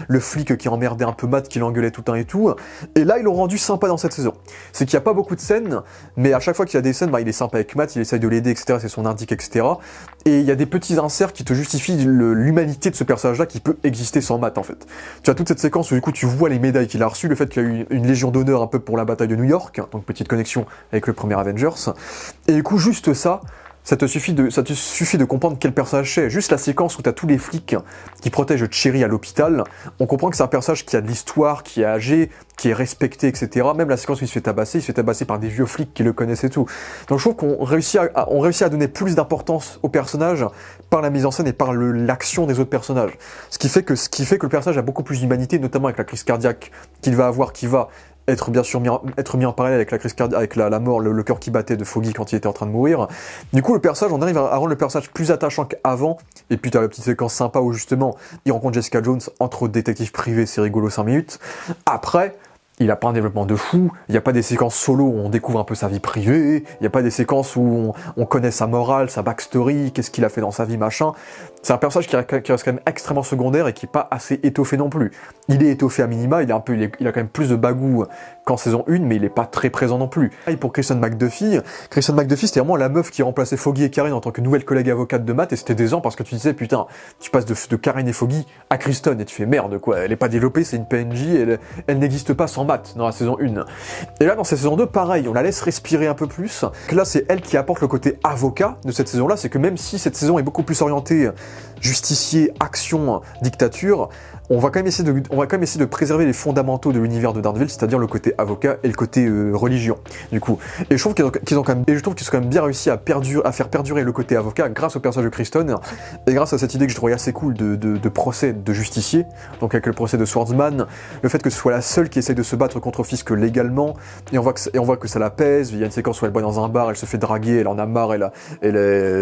le flic qui emmerdait un peu Matt, qui l'engueulait tout le temps et tout, et là, ils l'ont rendu sympa dans cette saison. C'est qu'il n'y a pas beaucoup de scènes, mais à chaque fois qu'il y a des scènes, bah, il est sympa avec Matt, il essaye de l'aider, etc., c'est son indique, etc., et il y a des petits inserts qui te justifient l'humanité de ce personnage-là qui peut exister sans Matt, en fait. Tu as toute cette séquence où, du coup, tu vois les médailles qu'il a reçues, le fait qu'il a eu une légion d'honneur un peu pour la bataille de New York, donc petite connexion avec le premier Avengers, et du coup juste ça te suffit de comprendre quel personnage c'est. Juste la séquence où t'as tous les flics qui protègent Cherry à l'hôpital, on comprend que c'est un personnage qui a de l'histoire, qui est âgé, qui est respecté, etc. Même la séquence où il se fait tabasser par des vieux flics qui le connaissent et tout. Donc je trouve qu'on réussit à donner plus d'importance au personnage par la mise en scène et par l'action des autres personnages. Ce qui fait que le personnage a beaucoup plus d'humanité, notamment avec la crise cardiaque qu'il va avoir, qui va être bien sûr mis en parallèle avec la crise cardiaque, avec la mort, le cœur qui battait de Foggy quand il était en train de mourir. Du coup, on arrive à rendre le personnage plus attachant qu'avant, et puis t'as la petite séquence sympa où justement, il rencontre Jessica Jones entre autres détectives privés, c'est rigolo 5 minutes. Après, il a pas un développement de fou, il n'y a pas des séquences solo où on découvre un peu sa vie privée, il n'y a pas des séquences où on connaît sa morale, sa backstory, qu'est-ce qu'il a fait dans sa vie, machin. C'est un personnage qui reste quand même extrêmement secondaire et qui est pas assez étoffé non plus. Il est étoffé à minima, il a quand même plus de bagou qu'en saison 1, mais il est pas très présent non plus. Et pour Kristen McDuffie, c'était vraiment la meuf qui remplaçait Foggy et Karen en tant que nouvelle collègue avocate de Matt, et c'était décevant parce que tu disais, putain, tu passes de Karen et Foggy à Kristen, et tu fais merde, quoi, elle est pas développée, c'est une PNJ, elle n'existe pas sans Matt dans la saison 1. Et là, dans cette saison 2, pareil, on la laisse respirer un peu plus. Là, c'est elle qui apporte le côté avocat de cette saison-là, c'est que même si cette saison est beaucoup plus orientée justicier, action, dictature, on va quand même essayer de préserver les fondamentaux de l'univers de Daredevil, c'est-à-dire le côté avocat et le côté religion, du coup. Et je trouve qu'ils ont quand même bien réussi à faire perdurer le côté avocat grâce au personnage de Kristen, et grâce à cette idée que je trouvais assez cool de procès de justicier, donc avec le procès de Swordsman, le fait que ce soit la seule qui essaye de se battre contre Fisk légalement, et on voit que ça la pèse. Il y a une séquence où elle boit dans un bar, elle se fait draguer, elle en a marre,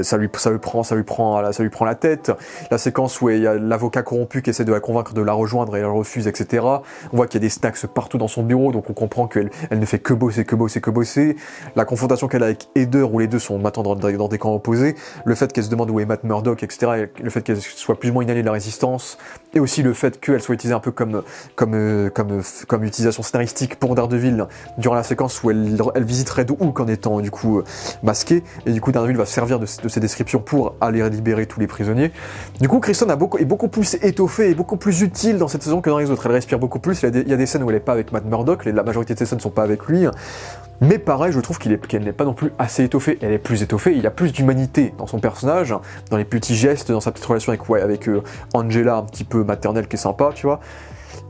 ça lui prend la tête. La séquence où il y a l'avocat corrompu qui essaie de la convaincre de la rejoindre et elle refuse, etc. On voit qu'il y a des snacks partout dans son bureau, donc on comprend qu'elle ne fait que bosser. La confrontation qu'elle a avec Heather, où les deux sont maintenant dans des camps opposés, le fait qu'elle se demande où est Matt Murdock, etc. Le fait qu'elle soit plus ou moins une alliée de la résistance, et aussi le fait qu'elle soit utilisée un peu comme utilisation scénaristique pour Daredevil durant la séquence où elle visite Red Hook en étant du coup masquée, et du coup Daredevil va se servir de ces descriptions pour aller libérer tous les prisonniers. Du coup Kristen est beaucoup plus étoffée et beaucoup plus utile dans cette saison que dans les autres. Elle respire beaucoup plus, il y a des scènes où elle n'est pas avec Matt Murdock, la majorité de ces scènes ne sont pas avec lui, mais pareil, je trouve qu'elle n'est pas non plus assez étoffée. Elle est plus étoffée, il y a plus d'humanité dans son personnage, dans les petits gestes, dans sa petite relation avec Angela, un petit peu maternelle, qui est sympa, tu vois.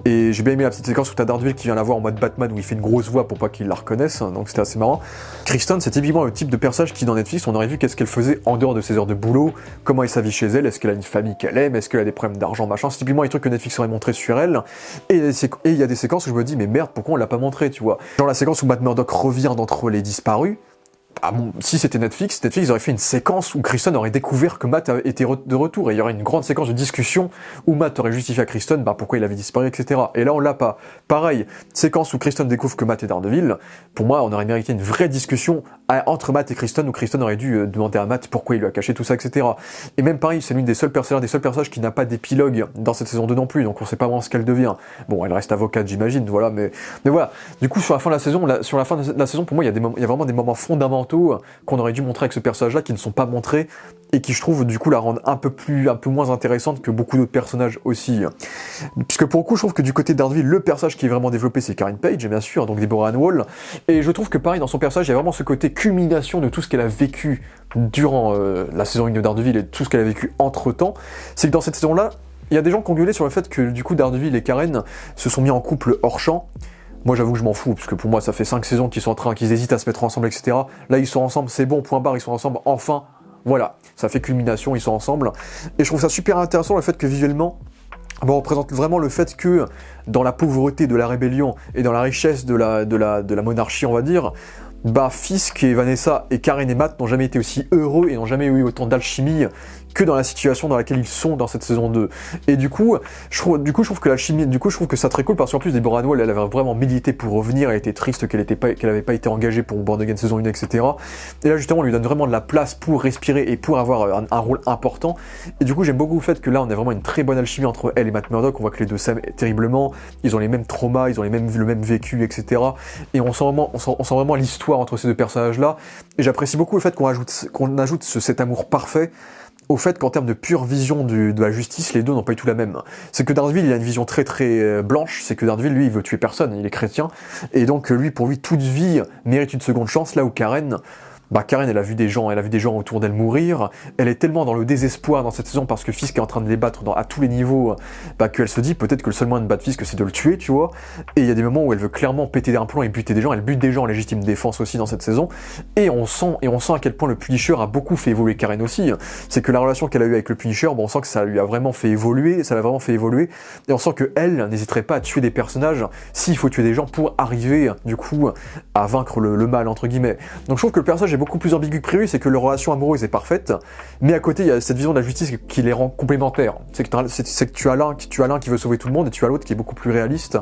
Et j'ai bien aimé la petite séquence où t'as Daredevil qui vient la voir en mode Batman, où il fait une grosse voix pour pas qu'il la reconnaisse, donc c'était assez marrant. Kristen, c'est typiquement le type de personnage qui, dans Netflix, on aurait vu qu'est-ce qu'elle faisait en dehors de ses heures de boulot, comment est sa vie chez elle, est-ce qu'elle a une famille qu'elle aime, est-ce qu'elle a des problèmes d'argent, machin. C'est typiquement les trucs que Netflix aurait montré sur elle. Et il y a des séquences où je me dis, mais merde, pourquoi on l'a pas montré, tu vois. Genre la séquence où Matt Murdock revient d'entre les disparus. Ah bon, si c'était Netflix aurait fait une séquence où Kristen aurait découvert que Matt était de retour, et il y aurait une grande séquence de discussion où Matt aurait justifié à Kristen pourquoi il avait disparu, etc. Et là on l'a pas. Pareil, séquence où Kristen découvre que Matt est Daredevil, pour moi on aurait mérité une vraie discussion entre Matt et Kristen, où Kristen aurait dû demander à Matt pourquoi il lui a caché tout ça, etc. Et même pareil, c'est l'une des seuls personnages qui n'a pas d'épilogue dans cette saison 2 non plus, donc on sait pas vraiment ce qu'elle devient. Bon, elle reste avocate j'imagine, voilà, mais voilà. Du coup sur la fin de la saison, pour moi il y a vraiment des moments fondamentaux qu'on aurait dû montrer avec ce personnage-là, qui ne sont pas montrés, et qui je trouve du coup la rendent un peu moins intéressante que beaucoup d'autres personnages aussi. Puisque pour le coup je trouve que du côté de Daredevil, le personnage qui est vraiment développé c'est Karen Page, bien sûr, donc Deborah Ann Woll, et je trouve que pareil dans son personnage il y a vraiment ce côté culmination de tout ce qu'elle a vécu durant la saison 1 de Daredevil et tout ce qu'elle a vécu entre temps. C'est que dans cette saison-là, il y a des gens qui ont gueulé sur le fait que du coup Daredevil et Karen se sont mis en couple hors champ. Moi j'avoue que je m'en fous, parce que pour moi ça fait 5 saisons qu'ils hésitent à se mettre ensemble, etc. Là ils sont ensemble, c'est bon, point barre, ils sont ensemble, enfin, voilà, ça fait culmination, ils sont ensemble. Et je trouve ça super intéressant le fait que visuellement, on représente vraiment le fait que dans la pauvreté de la rébellion et dans la richesse de la monarchie, on va dire, Fisk et Vanessa et Karen et Matt n'ont jamais été aussi heureux et n'ont jamais eu autant d'alchimie que dans la situation dans laquelle ils sont dans cette saison 2. Et du coup, je trouve que ça très cool, parce qu'en plus, Deborah Ann Woll, elle avait vraiment milité pour revenir, elle était triste qu'elle avait pas été engagée pour Born Again saison 1, etc. Et là, justement, on lui donne vraiment de la place pour respirer et pour avoir un rôle important. Et du coup, j'aime beaucoup le fait que là, on a vraiment une très bonne alchimie entre elle et Matt Murdock. On voit que les deux s'aiment terriblement, ils ont les mêmes traumas, ils ont le même vécu, etc. Et on sent vraiment l'histoire entre ces deux personnages-là. Et j'apprécie beaucoup le fait qu'on ajoute cet amour parfait au fait qu'en termes de pure vision de la justice, les deux n'ont pas du tout la même. C'est que Daredevil, il a une vision très très blanche, c'est que Daredevil, lui, il veut tuer personne, il est chrétien, et donc pour lui, toute vie mérite une seconde chance, là où Karen, elle a vu des gens autour d'elle mourir, elle est tellement dans le désespoir dans cette saison parce que Fisk est en train de les battre à tous les niveaux, qu'elle se dit peut-être que le seul moyen de battre Fisk c'est de le tuer, tu vois, et il y a des moments où elle veut clairement péter un plomb et buter des gens, elle bute des gens en légitime défense aussi dans cette saison, et on sent à quel point le Punisher a beaucoup fait évoluer Karen aussi, c'est que la relation qu'elle a eue avec le Punisher, on sent que ça l'a vraiment fait évoluer, et on sent qu'elle n'hésiterait pas à tuer des personnages s'il faut tuer des gens pour arriver, du coup, à vaincre le mal, entre guillemets. Donc je trouve que le personnage est beaucoup plus ambigu que prévu, c'est que leur relation amoureuse est parfaite, mais à côté il y a cette vision de la justice qui les rend complémentaires. C'est que tu as l'un qui veut sauver tout le monde et tu as l'autre qui est beaucoup plus réaliste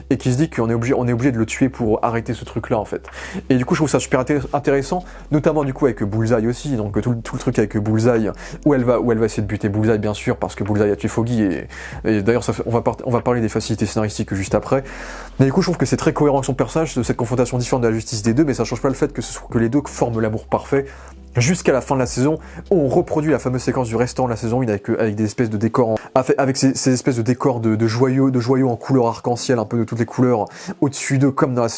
et qui se dit qu'on est obligé de le tuer pour arrêter ce truc là en fait. Et du coup je trouve ça super intéressant, notamment du coup avec Bullseye aussi, donc tout le truc avec Bullseye où elle va essayer de buter Bullseye bien sûr parce que Bullseye a tué Foggy et d'ailleurs on va parler des facilités scénaristiques juste après. Mais du coup je trouve que c'est très cohérent avec son personnage, cette confrontation différente de la justice des deux, mais ça change pas le fait que les deux forment l'amour parfait jusqu'à la fin de la saison où on reproduit la fameuse séquence du restant de la saison 1 avec des espèces de décors avec ces espèces de décors de joyaux en couleur arc-en-ciel, un peu de toutes les couleurs au-dessus d'eux comme dans la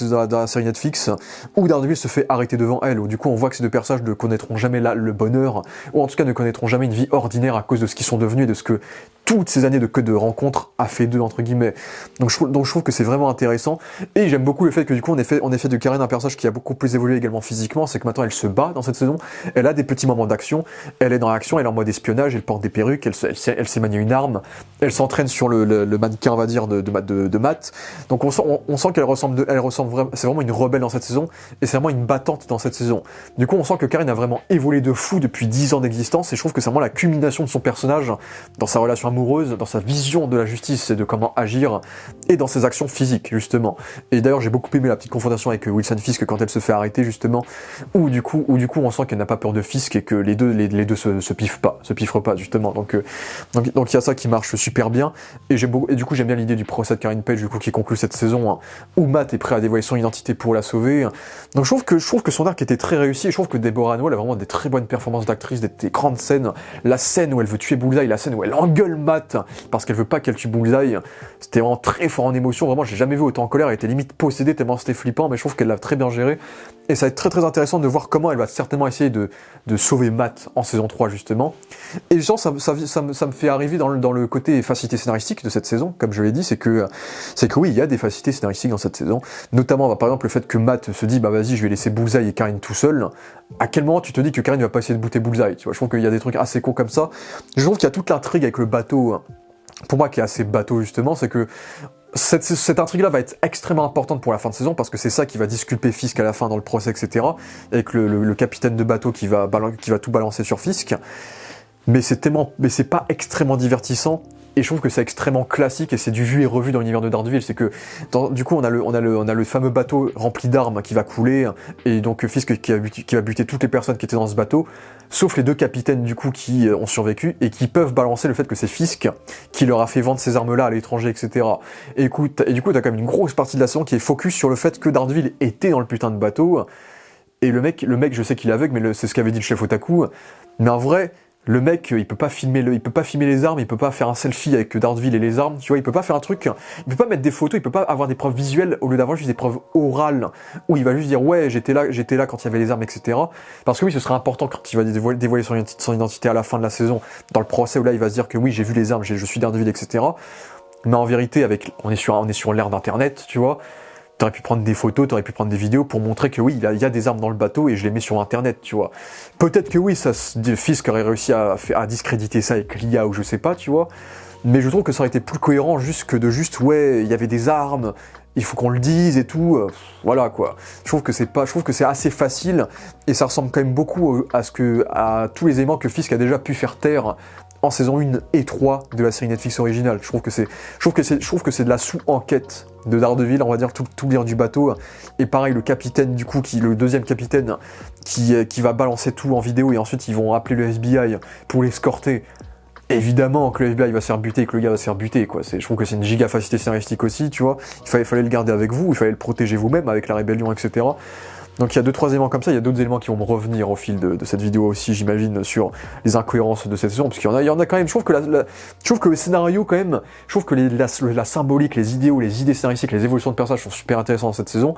série Netflix, où Daredevil se fait arrêter devant elle, où du coup on voit que ces deux personnages ne connaîtront jamais le bonheur, ou en tout cas ne connaîtront jamais une vie ordinaire à cause de ce qu'ils sont devenus et de ce que toutes ces années de rencontres a fait d'eux, entre guillemets. Donc je trouve que c'est vraiment intéressant, et j'aime beaucoup le fait que du coup on ait fait de Karen un personnage qui a beaucoup plus évolué également physiquement, c'est que maintenant elle se bat dans cette saison, elle a des petits moments d'action, elle est dans l'action, elle est en mode espionnage, elle porte des perruques, elle sait manier une arme, elle s'entraîne sur le mannequin, on va dire, de Matt, donc on sent qu'elle ressemble vraiment, c'est vraiment une rebelle dans cette saison, et c'est vraiment une battante dans cette saison. Du coup on sent que Karen a vraiment évolué de fou depuis 10 ans d'existence, et je trouve que c'est vraiment la culmination de son personnage dans sa relation amoureuse, dans sa vision de la justice et de comment agir, et dans ses actions physiques, justement. Et d'ailleurs, j'ai beaucoup aimé la petite confrontation avec Wilson Fisk quand elle se fait arrêter, justement, où du coup on sent qu'elle n'a pas peur de Fisk et que les deux se piffrent pas, justement. Donc il y a ça qui marche super bien, et du coup j'aime bien l'idée du procès de Karen Page, du coup, qui conclut cette saison, hein, où Matt est prêt à dévoiler son identité pour la sauver. Donc je trouve que son arc était très réussi, et je trouve que Deborah Ann Woll a vraiment des très bonnes performances d'actrice, des grandes scènes. La scène où elle veut tuer Bullseye, la scène où elle engueule Matt parce qu'elle veut pas qu'elle tue Bullseye, c'était vraiment très fort en émotion. Vraiment, j'ai jamais vu autant en colère. Elle était limite possédée tellement c'était flippant, mais je trouve qu'elle l'a très bien géré. Et ça va être très très intéressant de voir comment elle va certainement essayer de sauver Matt en saison 3, justement. Et genre, ça me fait arriver dans le côté facilité scénaristique de cette saison, comme je l'ai dit, c'est que oui, il y a des facilités scénaristiques dans cette saison, notamment par exemple le fait que Matt se dit bah vas-y, je vais laisser Bullseye et Karine tout seul. À quel moment tu te dis que Karine va pas essayer de bouter Bullseye, tu vois? Je trouve qu'il y a des trucs assez cons comme ça. Je trouve qu'il y a toute l'intrigue avec le bateau, pour moi qui est assez bateau, justement, c'est que cette intrigue-là va être extrêmement importante pour la fin de saison, parce que c'est ça qui va disculper Fisk à la fin dans le procès, etc. Avec le capitaine de bateau qui va tout balancer sur Fisk. Mais c'est pas extrêmement divertissant. Et je trouve que c'est extrêmement classique, et c'est du vu et revu dans l'univers de Daredevil. C'est que, du coup, on a le fameux bateau rempli d'armes qui va couler, et donc Fisk qui va buter toutes les personnes qui étaient dans ce bateau, sauf les deux capitaines, du coup, qui ont survécu, et qui peuvent balancer le fait que c'est Fisk qui leur a fait vendre ces armes-là à l'étranger, etc. Et du coup, t'as quand même une grosse partie de la saison qui est focus sur le fait que Daredevil était dans le putain de bateau. Et le mec, je sais qu'il est aveugle, mais c'est ce qu'avait dit le chef Otaku. Mais en vrai, le mec, il peut pas filmer les armes, il peut pas faire un selfie avec Daredevil et les armes, tu vois, il peut pas faire un truc, il peut pas mettre des photos, il peut pas avoir des preuves visuelles au lieu d'avoir juste des preuves orales, où il va juste dire ouais, j'étais là quand il y avait les armes, etc. Parce que oui, ce serait important quand il va dévoiler son identité à la fin de la saison, dans le procès, où là il va se dire que oui, j'ai vu les armes, je suis Daredevil, etc. Mais en vérité, on est sur l'ère d'internet, tu vois. T'aurais pu prendre des photos, t'aurais pu prendre des vidéos pour montrer que oui, il y a des armes dans le bateau et je les mets sur internet, tu vois. Peut-être que oui, Fisk aurait réussi à discréditer ça avec l'IA ou je sais pas, tu vois. Mais je trouve que ça aurait été plus cohérent ouais, il y avait des armes, il faut qu'on le dise et tout, voilà quoi. Je trouve que c'est assez facile, et ça ressemble quand même beaucoup à tous les éléments que Fisk a déjà pu faire taire en saison 1 et 3 de la série Netflix originale. Je trouve que c'est de la sous-enquête de Daredevil, on va dire, tout lire du bateau. Et pareil, le capitaine, du coup, le deuxième capitaine, qui va balancer tout en vidéo, et ensuite ils vont appeler le FBI pour l'escorter. Évidemment que le FBI va se faire buter et que le gars va se faire buter, quoi. Je trouve que c'est une giga facilité scénaristique aussi, tu vois. Il fallait le garder avec vous, il fallait le protéger vous-même avec la rébellion, etc. Donc il y a 2-3 éléments comme ça, il y a d'autres éléments qui vont me revenir au fil de cette vidéo aussi, j'imagine, sur les incohérences de cette saison, parce qu'il y en a quand même. Je trouve que le scénario, quand même, je trouve que la symbolique, les idées scénaristiques, les évolutions de personnages sont super intéressantes dans cette saison.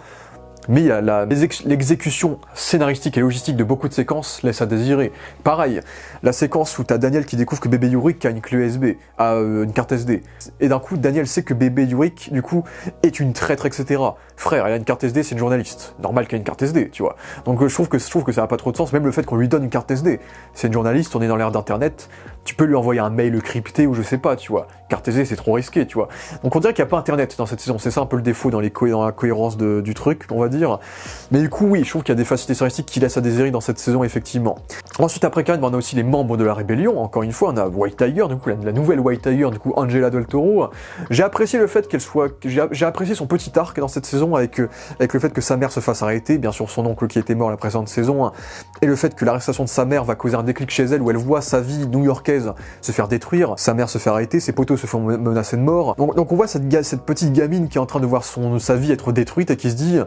Mais il y a l'exécution scénaristique et logistique de beaucoup de séquences laisse à désirer. Pareil, la séquence où t'as Daniel qui découvre que bébé Yurik a une clé USB, a une carte SD. Et d'un coup, Daniel sait que bébé Yurik, du coup, est une traître, etc. Frère, elle a une carte SD, c'est une journaliste. Normal qu'elle ait une carte SD, tu vois. Donc je trouve que ça n'a pas trop de sens, même le fait qu'on lui donne une carte SD. C'est une journaliste, on est dans l'ère d'internet, tu peux lui envoyer un mail crypté ou je sais pas, tu vois. Carte SD, c'est trop risqué, tu vois. Donc on dirait qu'il n'y a pas internet dans cette saison, c'est ça un peu le défaut dans la cohérence du truc, on va dire. Mais du coup, oui, je trouve qu'il y a des facilités scénaristiques qui laissent à désirer dans cette saison, effectivement. Ensuite, après Karen, on a aussi les membres de la rébellion. Encore une fois, on a White Tiger, du coup, la nouvelle White Tiger, du coup, Angela Del Toro. J'ai apprécié le fait j'ai apprécié son petit arc dans cette saison avec le fait que sa mère se fasse arrêter, bien sûr son oncle qui était mort la précédente saison, et le fait que l'arrestation de sa mère va causer un déclic chez elle où elle voit sa vie new-yorkaise se faire détruire, sa mère se fait arrêter, ses potos se font menacer de mort. Donc on voit cette petite gamine qui est en train de voir sa vie être détruite et qui se dit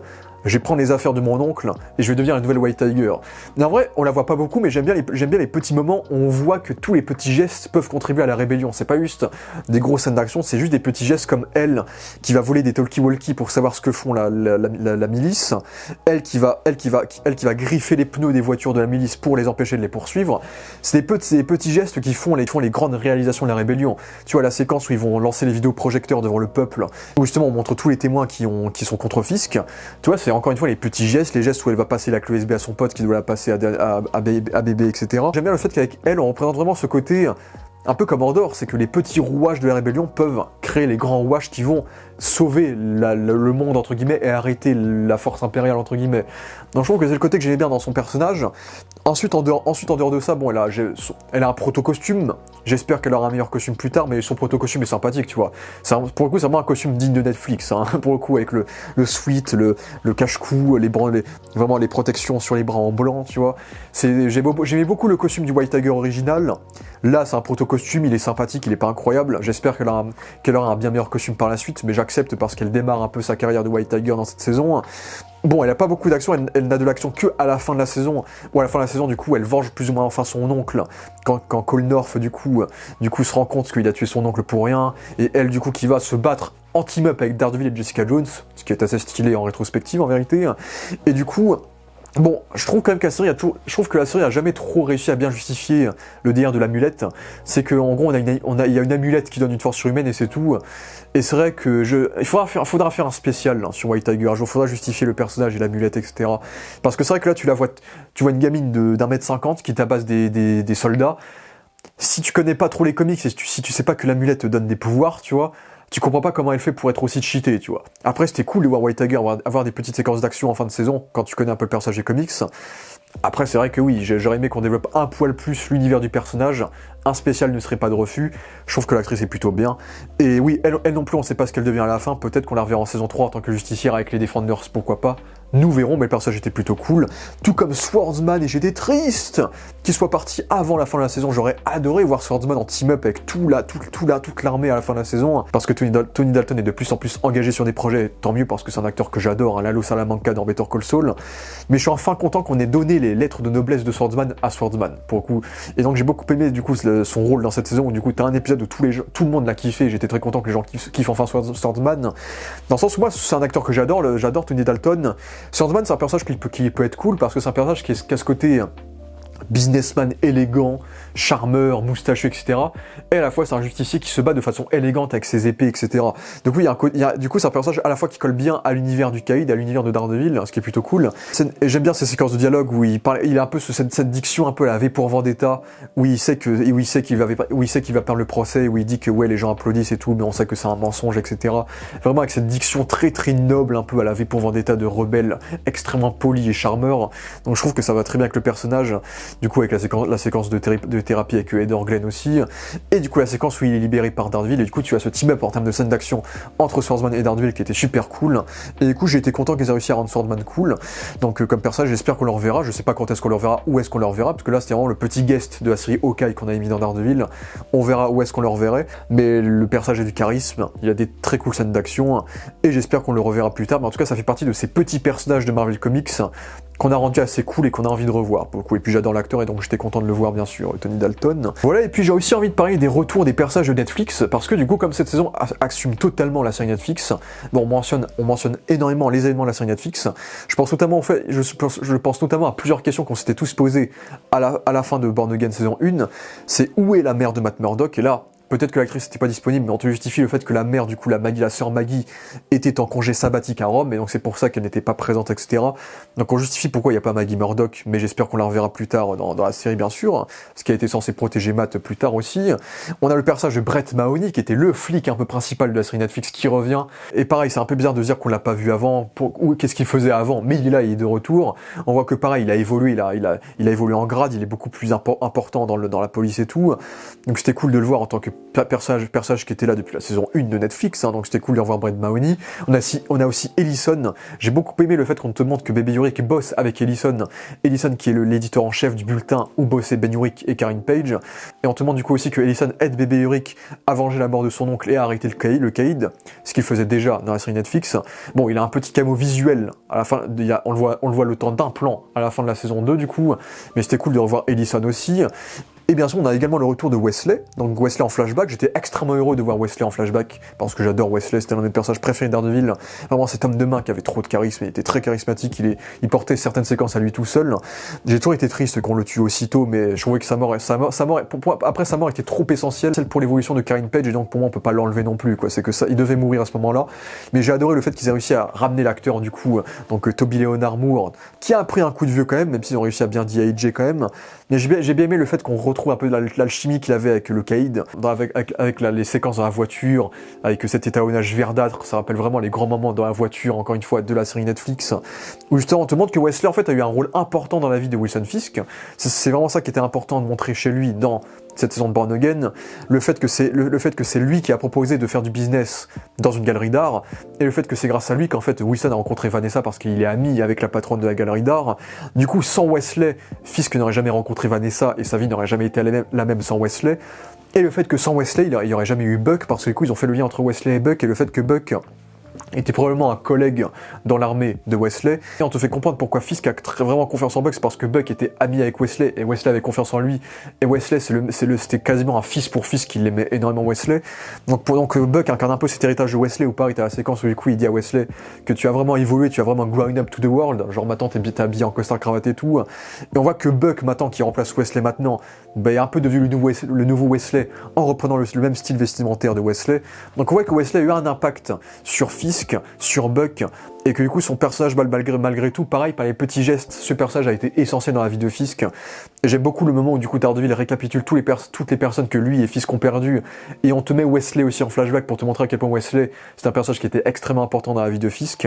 je vais prendre les affaires de mon oncle et je vais devenir la nouvelle White Tiger. Mais en vrai, on la voit pas beaucoup, mais j'aime bien les petits moments où on voit que tous les petits gestes peuvent contribuer à la rébellion. C'est pas juste des grosses scènes d'action, c'est juste des petits gestes comme elle qui va voler des talkie-walkie pour savoir ce que font la milice, elle qui va griffer les pneus des voitures de la milice pour les empêcher de les poursuivre. C'est des petits gestes qui font les grandes réalisations de la rébellion. Tu vois la séquence où ils vont lancer les vidéoprojecteurs devant le peuple, où justement on montre tous les témoins qui sont contre Fisk. Tu vois, c'est encore une fois les petits gestes, les gestes où elle va passer la clé USB à son pote qui doit la passer à bébé, etc. J'aime bien le fait qu'avec elle, on représente vraiment ce côté un peu comme Andor, c'est que les petits rouages de la rébellion peuvent créer les grands rouages qui vont sauver le monde, entre guillemets, et arrêter la force impériale, entre guillemets. Donc je trouve que c'est le côté que j'aimais bien dans son personnage. Ensuite, en dehors de ça, bon, elle a un proto-costume. J'espère qu'elle aura un meilleur costume plus tard, mais son proto-costume est sympathique, tu vois. Pour le coup, c'est vraiment un costume digne de Netflix, hein, pour le coup, avec le sweat, le cache-cou, vraiment les protections sur les bras en blanc, tu vois. J'aimais beaucoup le costume du White Tiger original. Là, c'est un proto-costume, il est sympathique, il est pas incroyable. J'espère qu'elle aura un bien meilleur costume par la suite, mais j'accepte parce qu'elle démarre un peu sa carrière de White Tiger dans cette saison. Bon, elle a pas beaucoup d'action, elle n'a de l'action que à la fin de la saison, ou à la fin de la saison, du coup, elle venge plus ou moins enfin son oncle, quand Cole North, du coup, se rend compte qu'il a tué son oncle pour rien, et elle, du coup, qui va se battre en team-up avec Daredevil et Jessica Jones, ce qui est assez stylé en rétrospective, en vérité, et du coup... Bon, je trouve quand même que la série a jamais trop réussi à bien justifier le délire de l'amulette. C'est qu'en gros, il y a une amulette qui donne une force surhumaine et c'est tout. Et c'est vrai que il faudra faire un spécial là, sur White Tiger. Il faudra justifier le personnage et l'amulette, etc. Parce que c'est vrai que là, tu vois une gamine d'1m50 qui tabasse des soldats. Si tu connais pas trop les comics et si tu sais pas que l'amulette te donne des pouvoirs, tu vois, tu comprends pas comment elle fait pour être aussi cheatée, tu vois. Après, c'était cool de voir White Tiger avoir des petites séquences d'action en fin de saison, quand tu connais un peu le personnage des comics. Après, c'est vrai que oui, j'aurais aimé qu'on développe un poil plus l'univers du personnage. Un spécial ne serait pas de refus. Je trouve que l'actrice est plutôt bien. Et oui, elle non plus, on sait pas ce qu'elle devient à la fin. Peut-être qu'on la reverra en saison 3 en tant que justicière avec les Defenders, pourquoi pas. Nous verrons, mais le personnage était plutôt cool. Tout comme Swordsman, et j'étais triste qu'il soit parti avant la fin de la saison. J'aurais adoré voir Swordsman en team-up avec toute l'armée à la fin de la saison. Parce que Tony Dalton est de plus en plus engagé sur des projets. Tant mieux, parce que c'est un acteur que j'adore, hein, Lalo Salamanca dans Better Call Saul. Mais je suis enfin content qu'on ait donné les lettres de noblesse de Swordsman à Swordsman, pour le coup. Et donc j'ai beaucoup aimé, du coup, son rôle dans cette saison, où du coup, t'as un épisode où tout le monde l'a kiffé. J'étais très content que les gens kiffent enfin Swordsman. Dans le sens où moi, c'est un acteur que j'adore Tony Dalton. Swordsman, c'est un personnage qui peut être cool parce que c'est un personnage qui a ce côté businessman élégant, charmeur, moustachu, etc. Et à la fois, c'est un justicier qui se bat de façon élégante avec ses épées, etc. Donc oui, du coup, c'est un personnage à la fois qui colle bien à l'univers du Caïd, à l'univers de Daredevil, ce qui est plutôt cool. Et j'aime bien ces séquences de dialogue où il a un peu cette diction un peu à la V pour Vendetta, où il sait qu'il va perdre le procès, où il dit que ouais, les gens applaudissent et tout, mais on sait que c'est un mensonge, etc. Vraiment avec cette diction très très noble, un peu à la V pour Vendetta de rebelle, extrêmement poli et charmeur. Donc je trouve que ça va très bien avec le personnage. Du coup, avec la séquence de thérapie avec Heather Glenn aussi, et du coup la séquence où il est libéré par Daredevil, et du coup tu as ce team-up en termes de scène d'action entre Swordsman et Daredevil qui était super cool, et du coup j'ai été content qu'ils aient réussi à rendre Swordsman cool, donc comme personnage j'espère qu'on le reverra, je sais pas quand est-ce qu'on le reverra, où est-ce qu'on le reverra, parce que là c'était vraiment le petit guest de la série Hawkeye qu'on avait mis dans Daredevil, on verra où est-ce qu'on le reverrait, mais le personnage a du charisme, il a des très cool scènes d'action, et j'espère qu'on le reverra plus tard, mais en tout cas ça fait partie de ces petits personnages de Marvel Comics qu'on a rendu assez cool et qu'on a envie de revoir pour le coup. Et puis j'adore l'acteur et donc j'étais content de le voir bien sûr, Tony Dalton. Voilà, et puis j'ai aussi envie de parler des retours des personnages de Netflix, parce que du coup comme cette saison assume totalement la série Netflix, bon, on mentionne énormément les éléments de la série Netflix, je pense notamment à plusieurs questions qu'on s'était tous posées à la fin de Born Again saison 1, c'est où est la mère de Matt Murdock, et là, peut-être que l'actrice n'était pas disponible, mais on te justifie le fait que la mère, du coup, la sœur Maggie, était en congé sabbatique à Rome, et donc c'est pour ça qu'elle n'était pas présente, etc. Donc on justifie pourquoi il n'y a pas Maggie Murdock, mais j'espère qu'on la reverra plus tard dans la série, bien sûr, ce qui a été censé protéger Matt plus tard aussi. On a le personnage de Brett Mahoney, qui était le flic un peu principal de la série Netflix, qui revient, et pareil, c'est un peu bizarre de dire qu'on l'a pas vu avant, ou qu'est-ce qu'il faisait avant, mais il est là, il est de retour. On voit que pareil, il a évolué, il a évolué en grade, il est beaucoup plus important dans la police et tout, donc c'était cool de le voir en tant que personnage qui était là depuis la saison 1 de Netflix, hein, donc c'était cool de revoir Brett Mahoney. On a aussi Ellison. J'ai beaucoup aimé le fait qu'on te montre que Baby Yorick bosse avec Ellison. Ellison qui est l'éditeur en chef du bulletin où bossaient Ben Urich et Karen Page. Et on te montre du coup aussi que Ellison aide Baby Yorick à venger la mort de son oncle et à arrêter le caïd, ce qu'il faisait déjà dans la série Netflix. Bon, il a un petit camo visuel à la fin, on le voit le temps d'un plan à la fin de la saison 2 du coup, mais c'était cool de revoir Ellison aussi. Et bien sûr, on a également le retour de Wesley, donc Wesley en flashback. J'étais extrêmement heureux de voir Wesley en flashback, parce que j'adore Wesley, c'était l'un des personnages préférés d'Daredevil. Vraiment cet homme de main qui avait trop de charisme, il était très charismatique, il portait certaines séquences à lui tout seul. J'ai toujours été triste qu'on le tue aussitôt, mais je trouvais que sa mort était trop essentielle, celle pour l'évolution de Karen Page, et donc pour moi on peut pas l'enlever non plus, quoi. C'est que ça, il devait mourir à ce moment-là. Mais j'ai adoré le fait qu'ils aient réussi à ramener l'acteur, du coup, donc Toby Leonard Moore, qui a pris un coup de vieux quand même s'ils ont réussi à bien d'y quand même. Mais j'ai bien aimé le fait qu'on retrouve retrouve un peu l'alchimie qu'il avait avec le Caïd, avec les séquences dans la voiture, avec cet étalonnage verdâtre, ça rappelle vraiment les grands moments dans la voiture, encore une fois, de la série Netflix, où justement on te montre que Wesley en fait a eu un rôle important dans la vie de Wilson Fisk. C'est vraiment ça qui était important de montrer chez lui dans cette saison de Born Again, le fait que c'est lui qui a proposé de faire du business dans une galerie d'art, et le fait que c'est grâce à lui qu'en fait Wilson a rencontré Vanessa parce qu'il est ami avec la patronne de la galerie d'art. Du coup, sans Wesley, Fisk n'aurait jamais rencontré Vanessa et sa vie n'aurait jamais été la même sans Wesley. Et le fait que sans Wesley, il n'y aurait jamais eu Buck, parce que du coup ils ont fait le lien entre Wesley et Buck, et le fait que Buck était probablement un collègue dans l'armée de Wesley. Et on te fait comprendre pourquoi Fisk a vraiment confiance en Buck, c'est parce que Buck était ami avec Wesley, et Wesley avait confiance en lui, et Wesley c'était quasiment un fils pour Fisk, il aimait énormément Wesley. Donc Buck incarne un peu cet héritage de Wesley, où pareil t'as la séquence où du coup il dit à Wesley que tu as vraiment évolué, tu as vraiment grown up to the world, genre maintenant t'es habillé en costard cravate et tout. Et on voit que Buck maintenant, qui remplace Wesley maintenant, bah, est un peu devenu le nouveau Wesley, en reprenant le même style vestimentaire de Wesley. Donc on voit que Wesley a eu un impact sur Fisk, sur Buck, et que du coup son personnage, malgré tout, pareil, par les petits gestes, ce personnage a été essentiel dans la vie de Fisk. Et j'aime beaucoup le moment où du coup Daredevil récapitule toutes les personnes que lui et Fisk ont perdues, et on te met Wesley aussi en flashback pour te montrer à quel point Wesley, c'est un personnage qui était extrêmement important dans la vie de Fisk.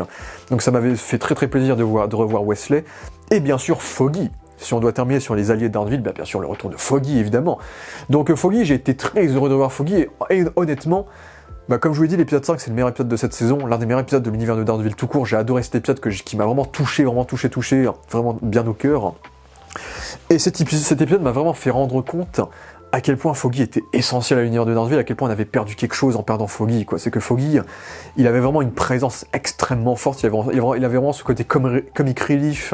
Donc ça m'avait fait très très plaisir de revoir Wesley. Et bien sûr Foggy. Si on doit terminer sur les alliés de Daredevil, bien sûr le retour de Foggy évidemment. Donc Foggy, j'ai été très heureux de revoir Foggy, et honnêtement, comme je vous l'ai dit, l'épisode 5 c'est le meilleur épisode de cette saison, l'un des meilleurs épisodes de l'univers de Daredevil tout court. J'ai adoré cet épisode qui m'a vraiment touché, vraiment bien au cœur. Et cet épisode m'a vraiment fait rendre compte à quel point Foggy était essentiel à l'univers de Daredevil, à quel point on avait perdu quelque chose en perdant Foggy, quoi. C'est que Foggy, il avait vraiment une présence extrêmement forte, il avait vraiment ce côté comic relief,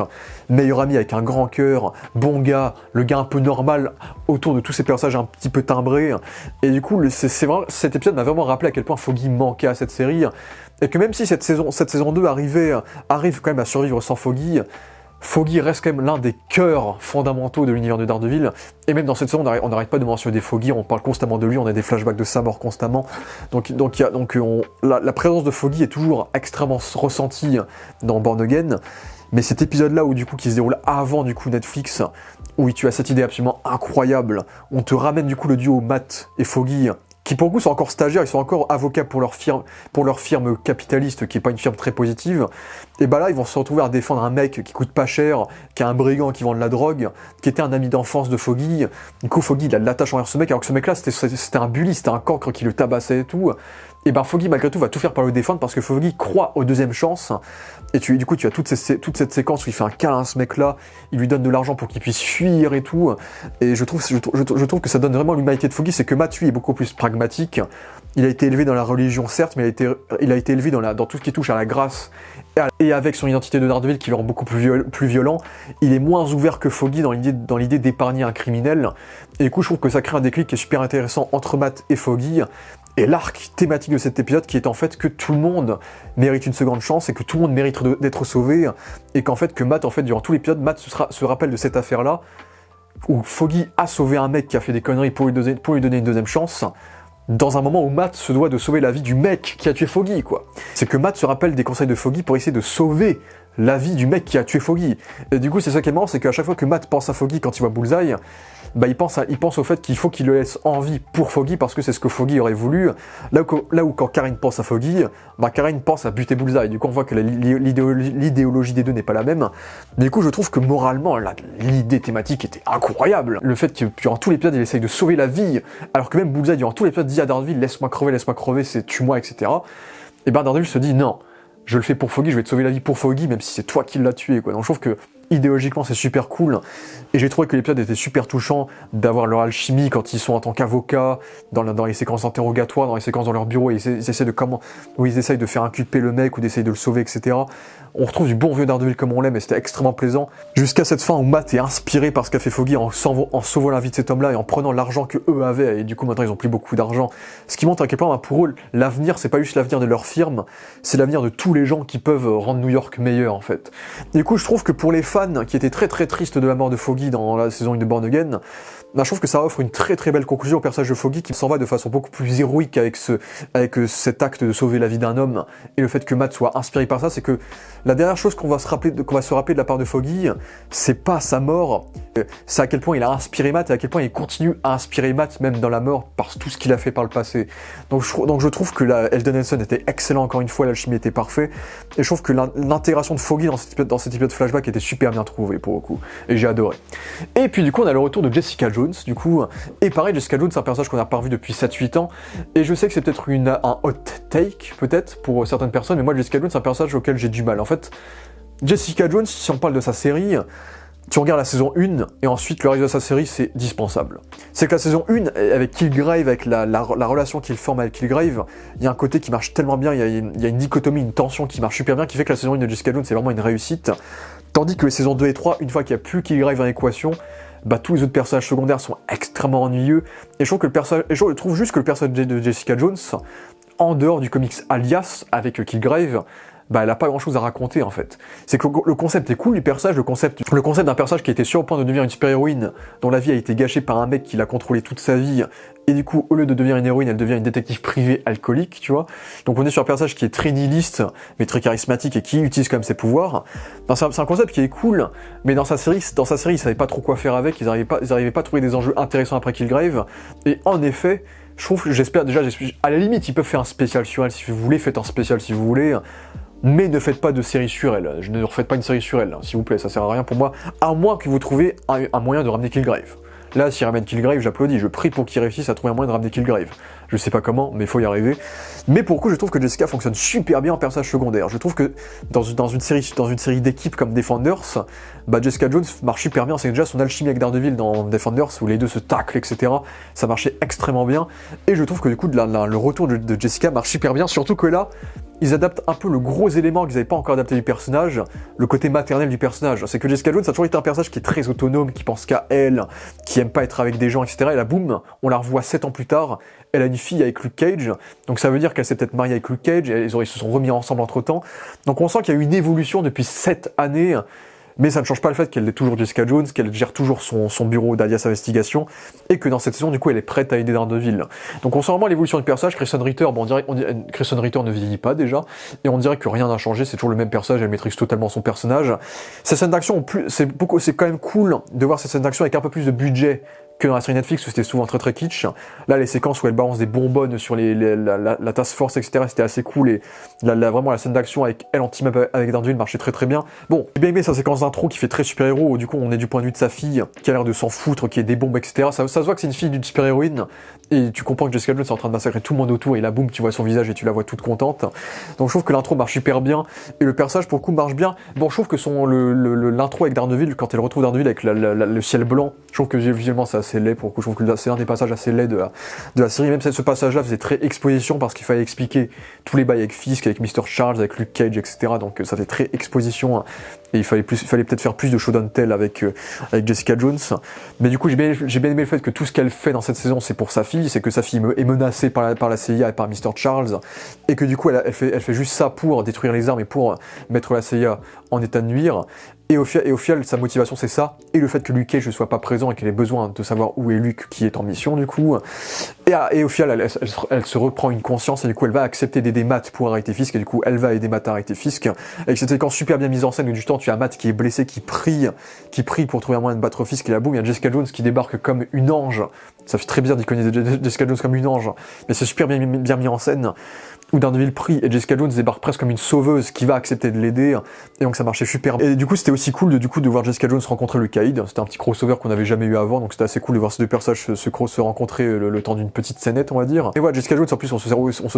meilleur ami avec un grand cœur, bon gars, le gars un peu normal autour de tous ces personnages un petit peu timbrés. Et du coup, cet épisode m'a vraiment rappelé à quel point Foggy manquait à cette série, et que même si cette saison 2 arrive quand même à survivre sans Foggy, Foggy reste quand même l'un des cœurs fondamentaux de l'univers de Daredevil, et même dans cette saison on n'arrête pas de mentionner Foggy, on parle constamment de lui, on a des flashbacks de sa mort constamment, la présence de Foggy est toujours extrêmement ressentie dans Born Again. Mais cet épisode-là, où du coup qui se déroule avant du coup Netflix, où tu as cette idée absolument incroyable, on te ramène du coup le duo Matt et Foggy, qui pour le coup sont encore stagiaires, ils sont encore avocats pour leur firme capitaliste, qui est pas une firme très positive, et bah là ils vont se retrouver à défendre un mec qui coûte pas cher, qui est un brigand qui vend de la drogue, qui était un ami d'enfance de Foggy. Du coup Foggy il a de l'attache envers ce mec, alors que ce mec là c'était un bully, c'était un cancre qui le tabassait et tout. Et ben Foggy malgré tout va tout faire pour le défendre, parce que Foggy croit aux deuxièmes chances. Et du coup tu as toute cette séquence où il fait un câlin à ce mec là, il lui donne de l'argent pour qu'il puisse fuir et tout. Et je trouve que ça donne vraiment l'humanité de Foggy, c'est que Matt lui est beaucoup plus pragmatique. Il a été élevé dans la religion certes, mais il a été élevé dans tout ce qui touche à la grâce, et avec son identité de Daredevil qui le rend beaucoup plus violent, il est moins ouvert que Foggy dans l'idée d'épargner un criminel. Et du coup je trouve que ça crée un déclic qui est super intéressant entre Matt et Foggy. Et l'arc thématique de cet épisode qui est en fait que tout le monde mérite une seconde chance, et que tout le monde mérite d'être sauvé, et qu'en fait que Matt, en fait durant tout l'épisode, Matt se rappelle de cette affaire-là, où Foggy a sauvé un mec qui a fait des conneries pour lui donner une deuxième chance, dans un moment où Matt se doit de sauver la vie du mec qui a tué Foggy, quoi. C'est que Matt se rappelle des conseils de Foggy pour essayer de sauver la vie du mec qui a tué Foggy. Et du coup c'est ça qui est marrant, c'est qu'à chaque fois que Matt pense à Foggy quand il voit Bullseye, il pense au fait qu'il faut qu'il le laisse en vie pour Foggy, parce que c'est ce que Foggy aurait voulu. Là où quand Karine pense à Foggy, Karine pense à buter Bullseye. Du coup on voit que l'idéologie des deux n'est pas la même. Mais du coup je trouve que moralement l'idée thématique était incroyable. Le fait que durant tout l'épisode il essaye de sauver la vie, alors que même Bullseye durant tout l'épisode dit à Daredevil laisse-moi crever, tue-moi, etc. Et Daredevil se dit non, je le fais pour Foggy, je vais te sauver la vie pour Foggy, même si c'est toi qui l'as tué, quoi. Donc je trouve que idéologiquement c'est super cool, et j'ai trouvé que l'épisode était super touchant, d'avoir leur alchimie quand ils sont en tant qu'avocats, dans les séquences interrogatoires, dans les séquences dans leur bureau, et ils essayent de faire inculper le mec, ou d'essayer de le sauver, etc. On retrouve du bon vieux Daredevil comme on l'aime, et c'était extrêmement plaisant, jusqu'à cette fin où Matt est inspiré par ce qu'a fait Foggy en sauvant la vie de cet homme-là, et en prenant l'argent que eux avaient, et du coup maintenant ils ont plus beaucoup d'argent, ce qui montre à quel point pour eux, l'avenir c'est pas juste l'avenir de leur firme, c'est l'avenir de tous les gens qui peuvent rendre New York meilleur en fait. Et du coup je trouve que pour les fans fans qui étaient très très tristes de la mort de Foggy dans la saison 1 de Born Again, bah, je trouve que ça offre une très très belle conclusion au personnage de Foggy qui s'en va de façon beaucoup plus héroïque avec cet acte de sauver la vie d'un homme, et le fait que Matt soit inspiré par ça, c'est que la dernière chose qu'on va se rappeler de la part de Foggy, c'est pas sa mort, c'est à quel point il a inspiré Matt et à quel point il continue à inspirer Matt même dans la mort par tout ce qu'il a fait par le passé. Donc je trouve que Eldon Henson était excellent encore une fois, l'alchimie était parfait, et je trouve que l'intégration de Foggy dans cet épisode flashback était super bien trouvée pour le coup, et j'ai adoré. Et puis du coup on a le retour de Jessica Jones, du coup, et pareil, Jessica Jones c'est un personnage qu'on n'a pas revu depuis 7-8 ans, et je sais que c'est peut-être un hot take, peut-être, pour certaines personnes, mais moi Jessica Jones c'est un personnage auquel j'ai du mal. En fait, Jessica Jones, si on parle de sa série, tu regardes la saison 1, et ensuite le reste de sa série, c'est dispensable. C'est que la saison 1, avec Kilgrave, avec la relation qu'il forme avec Kilgrave, il y a un côté qui marche tellement bien, il y a une dichotomie, une tension qui marche super bien, qui fait que la saison 1 de Jessica Jones, c'est vraiment une réussite. Tandis que les saisons 2 et 3, une fois qu'il n'y a plus Kilgrave dans l'équation, bah, tous les autres personnages secondaires sont extrêmement ennuyeux, et je trouve juste que le personnage de Jessica Jones, en dehors du comics Alias, avec Kilgrave, bah elle a pas grand chose à raconter en fait. C'est que le concept est cool du personnage, le concept d'un personnage qui était sur le point de devenir une super-héroïne, dont la vie a été gâchée par un mec qui l'a contrôlé toute sa vie, et du coup au lieu de devenir une héroïne, elle devient une détective privée alcoolique, tu vois. Donc on est sur un personnage qui est très nihiliste, mais très charismatique et qui utilise quand même ses pouvoirs. C'est un concept qui est cool, mais dans sa série ils savaient pas trop quoi faire avec, ils arrivaient pas à trouver des enjeux intéressants après Kilgrave, et en effet, j'espère, à la limite ils peuvent faire un spécial sur elle si vous voulez, faites un spécial si vous voulez, mais ne faites pas de série sur elle, ne refaites pas une série sur elle, hein, s'il vous plaît, ça sert à rien pour moi, à moins que vous trouviez un moyen de ramener Kilgrave. Là, s'il ramène Kilgrave, j'applaudis, je prie pour qu'il réussisse à trouver un moyen de ramener Kilgrave. Je sais pas comment, mais il faut y arriver. Mais pour le coup, je trouve que Jessica fonctionne super bien en personnage secondaire. Je trouve que dans une série d'équipes comme Defenders, bah Jessica Jones marche super bien. C'est déjà son alchimie avec Daredevil dans Defenders, où les deux se taclent, etc. Ça marchait extrêmement bien. Et je trouve que du coup, le retour de Jessica marche super bien, surtout que là, ils adaptent un peu le gros élément qu'ils n'avaient pas encore adapté du personnage, le côté maternel du personnage. C'est que Jessica Jones a toujours été un personnage qui est très autonome, qui pense qu'à elle, qui aime pas être avec des gens, etc. Et là, boum, on la revoit 7 ans plus tard, elle a une fille avec Luke Cage, donc ça veut dire qu'elle s'est peut-être mariée avec Luke Cage, et ils se sont remis ensemble entre temps. Donc on sent qu'il y a eu une évolution depuis 7 années, mais ça ne change pas le fait qu'elle est toujours Jessica Jones, qu'elle gère toujours son bureau d'Alias Investigation, et que dans cette saison, du coup, elle est prête à aider Daredevil. Donc on sent vraiment l'évolution du personnage. Christian Ritter, Christian Ritter ne vieillit pas déjà, et on dirait que rien n'a changé, c'est toujours le même personnage, elle maîtrise totalement son personnage. Ces scènes d'action, c'est quand même cool de voir ces scènes d'action avec un peu plus de budget que dans la série Netflix où c'était souvent très très kitsch. Là, les séquences où elle balance des bonbonnes sur la task force, etc., c'était assez cool, et vraiment la scène d'action avec elle en team up avec Daredevil marchait très très bien. Bon, j'ai bien aimé sa séquence d'intro qui fait très super-héros, où du coup on est du point de vue de sa fille, qui a l'air de s'en foutre, qui est des bombes, etc. Ça se voit que c'est une fille d'une super-héroïne, et tu comprends que Jessica Jones est en train de massacrer tout le monde autour, et là boum, tu vois son visage et tu la vois toute contente. Donc je trouve que l'intro marche super bien, et le personnage pour le coup marche bien. Bon, je trouve que l'intro avec Daredevil, quand elle retrouve Daredevil avec le ciel blanc, je trouve que visuellement c'est assez laid pour le coup, je trouve que c'est un des passages assez laids de la série, même si ce passage-là faisait très exposition parce qu'il fallait expliquer tous les bails avec Fisk, avec Mr. Charles, avec Luke Cage, etc. Donc ça fait très exposition, et il fallait peut-être faire plus de show don't tell avec Jessica Jones. Mais du coup, j'ai bien aimé le fait que tout ce qu'elle fait dans cette saison, c'est pour sa fille, c'est que sa fille est menacée par la CIA et par Mr. Charles, et que du coup, elle fait juste ça pour détruire les armes et pour mettre la CIA en état de nuire. Et au final, sa motivation c'est ça, et le fait que Luke Cage ne soit pas présent et qu'elle ait besoin de savoir où est Luke qui est en mission du coup. Et au final, elle se reprend une conscience, et du coup elle va accepter d'aider Matt pour arrêter Fisk, et du coup elle va aider Matt à arrêter Fisk. Avec cette séquence super bien mise en scène où du temps tu as Matt qui est blessé, qui prie pour trouver un moyen de battre Fisk, et là boum, il y a Jessica Jones qui débarque comme une ange. Ça fait très bizarre d'y connaître Jessica Jones comme une ange, mais c'est super bien mis en scène. Où Daredevil prie, et Jessica Jones débarque presque comme une sauveuse qui va accepter de l'aider, et donc ça marchait super bien. Et du coup c'était aussi cool de voir Jessica Jones rencontrer le Caïd, c'était un petit crossover qu'on n'avait jamais eu avant, donc c'était assez cool de voir ces deux personnages se rencontrer le temps d'une petite scénette, on va dire. Et voilà, Jessica Jones en plus on se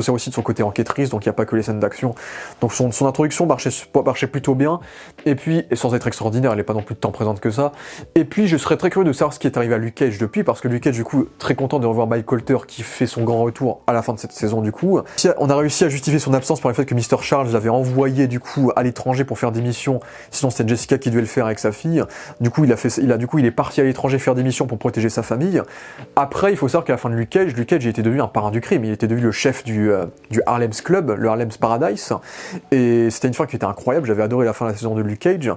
sert aussi de son côté enquêtrice, donc il n'y a pas que les scènes d'action, donc son introduction marchait plutôt bien, et puis, et sans être extraordinaire, elle est pas non plus de temps présente que ça, et puis je serais très curieux de savoir ce qui est arrivé à Luke Cage depuis, parce que Luke Cage du coup, très content de revoir Mike Colter qui fait son grand retour à la fin de cette saison du coup. On a réussi à justifier son absence par le fait que Mr. Charles l'avait envoyé du coup à l'étranger pour faire des missions, sinon c'était Jessica qui devait le faire avec sa fille. Du coup, il est parti à l'étranger faire des missions pour protéger sa famille. Après, il faut savoir qu'à la fin de Luke Cage était devenu un parrain du crime. Il était devenu le chef du Harlem's Club, le Harlem's Paradise. Et c'était une fin qui était incroyable. J'avais adoré la fin de la saison de Luke Cage.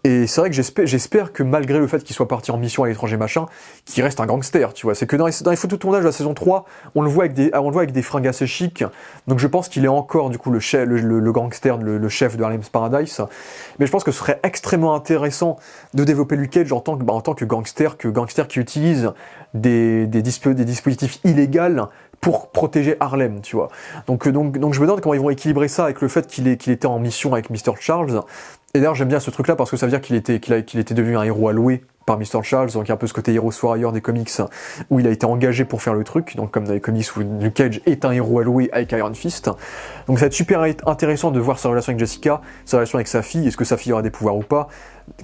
Et c'est vrai que j'espère que malgré le fait qu'il soit parti en mission à l'étranger machin, qu'il reste un gangster, tu vois. C'est que dans les photos de tournage de la saison 3, on le voit avec des fringues assez chic. Donc je pense qu'il est encore du coup le gangster, le chef de Harlem's Paradise. Mais je pense que ce serait extrêmement intéressant de développer Luke Cage en tant que gangster qui utilise des dispositifs illégaux pour protéger Harlem, tu vois. Donc je me demande comment ils vont équilibrer ça avec le fait qu'il était en mission avec Mr. Charles. Et d'ailleurs j'aime bien ce truc là parce que ça veut dire qu'il était devenu un héros alloué par Mr. Charles, donc il y a un peu ce côté Heroes Warrior des comics où il a été engagé pour faire le truc, donc comme dans les comics où Luke Cage est un héros alloué avec Iron Fist. Donc ça va être super intéressant de voir sa relation avec Jessica, sa relation avec sa fille, est-ce que sa fille aura des pouvoirs ou pas,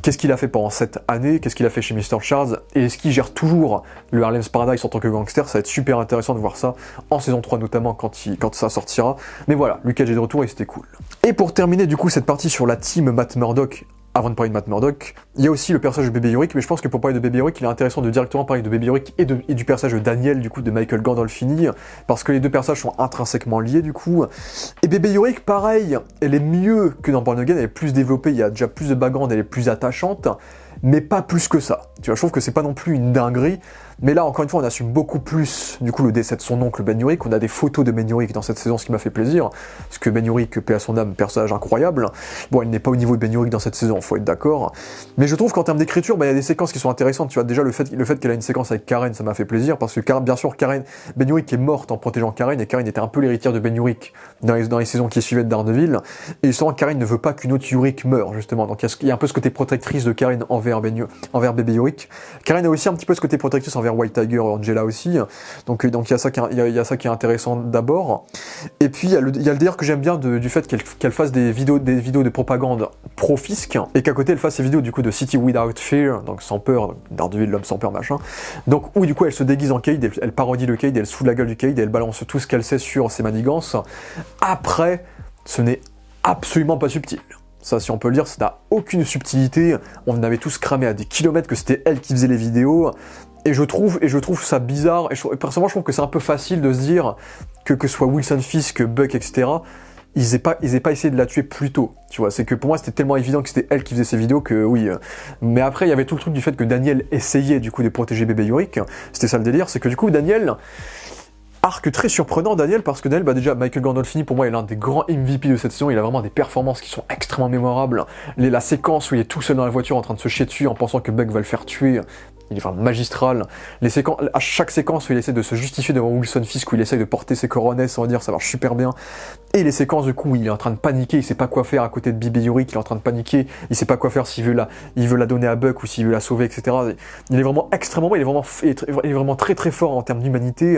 qu'est-ce qu'il a fait pendant cette année, qu'est-ce qu'il a fait chez Mr. Charles, et est-ce qu'il gère toujours le Harlem's Paradise en tant que gangster. Ça va être super intéressant de voir ça, en saison 3 notamment quand ça sortira. Mais voilà, Luke Cage est de retour et c'était cool. Et pour terminer du coup cette partie sur la team Matt Murdock, avant de parler de Matt Murdock, il y a aussi le personnage de Baby Yorick, mais je pense que pour parler de Baby Yorick, il est intéressant de directement parler de Baby Yorick et du personnage de Daniel, du coup, de Michael Gandolfini, parce que les deux personnages sont intrinsèquement liés, du coup. Et Baby Yorick, pareil, elle est mieux que dans Born Again, elle est plus développée, il y a déjà plus de background, elle est plus attachante, mais pas plus que ça. Tu vois, je trouve que c'est pas non plus une dinguerie, mais là, encore une fois, on assume beaucoup plus, du coup, le décès de son oncle Ben Yorick. On a des photos de Ben Yorick dans cette saison, ce qui m'a fait plaisir, parce que Ben Yorick, paix à son âme, personnage incroyable. Bon, elle n'est pas au niveau de Ben Yorick dans cette saison, faut être d'accord. Mais je trouve qu'en termes d'écriture, il y a des séquences qui sont intéressantes. Tu vois, déjà, le fait qu'elle a une séquence avec Karen, ça m'a fait plaisir, parce que, bien sûr, Ben Yorick est morte en protégeant Karen, et Karen était un peu l'héritière de Ben Yorick dans les saisons qui suivaient de Daredevil. Et justement, Karen ne veut pas qu'une autre Yorick meure, justement. Donc, il y a un peu ce côté protectrice de Karen envers Baby Yorick. Karen a aussi un petit peu ce côté protectrice envers White Tiger, Angela aussi. Donc il y a ça qui est intéressant d'abord. Et puis il y a le délire que j'aime bien du fait qu'elle fasse des vidéos de propagande pro-fisc, et qu'à côté elle fasse ses vidéos du coup de City Without Fear, donc sans peur, Daredevil, l'homme sans peur, machin. Donc où du coup elle se déguise en Cade, elle parodie le Cade, elle se fout la gueule du Cade, et elle balance tout ce qu'elle sait sur ses manigances. Après, ce n'est absolument pas subtil. Ça, si on peut le dire, ça n'a aucune subtilité. On avait tous cramé à des kilomètres que c'était elle qui faisait les vidéos. Et je trouve ça bizarre. Et personnellement, je trouve que c'est un peu facile de se dire que soit Wilson Fisk, Buck, etc., ils aient pas essayé de la tuer plus tôt. Tu vois, c'est que pour moi, c'était tellement évident que c'était elle qui faisait ces vidéos que oui. Mais après, il y avait tout le truc du fait que Daniel essayait du coup de protéger bébé Yorick. C'était ça le délire, c'est que du coup, Daniel... Arc très surprenant, Daniel, parce que Daniel, déjà, Michael Gandolfini, pour moi, est l'un des grands MVP de cette saison. Il a vraiment des performances qui sont extrêmement mémorables. La séquence où il est tout seul dans la voiture en train de se chier dessus en pensant que Buck va le faire tuer, il est vraiment magistral. À chaque séquence où il essaie de se justifier devant Wilson Fisk, où il essaie de porter ses coronets, on va dire, ça marche super bien. Et les séquences du coup où il est en train de paniquer, il sait pas quoi faire à côté de Baby Yorick, il est en train de paniquer, il sait pas quoi faire s'il veut la donner à Buck ou s'il veut la sauver, etc. Il est vraiment extrêmement, il est vraiment très très fort en termes d'humanité.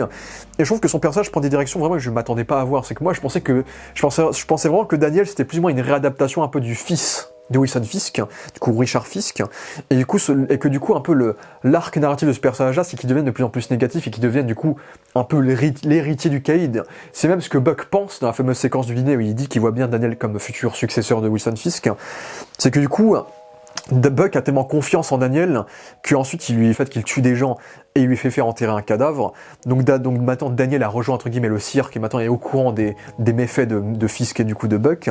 Et je trouve que son personnage prend des directions vraiment que je m'attendais pas à voir. C'est que moi je pensais vraiment que Daniel c'était plus ou moins une réadaptation un peu du fils de Wilson Fisk, du coup Richard Fisk, et que du coup un peu l'arc narratif de ce personnage-là, c'est qu'il devienne de plus en plus négatif et qu'il devienne du coup un peu l'héritier du Cade. C'est même ce que Buck pense dans la fameuse séquence du dîner où il dit qu'il voit bien Daniel comme futur successeur de Wilson Fisk. C'est que du coup Buck a tellement confiance en Daniel qu'ensuite il lui fait qu'il tue des gens et il lui fait faire enterrer un cadavre. Donc maintenant Daniel a rejoint entre guillemets le cirque et maintenant il est au courant des méfaits de Fisk et du coup de Buck.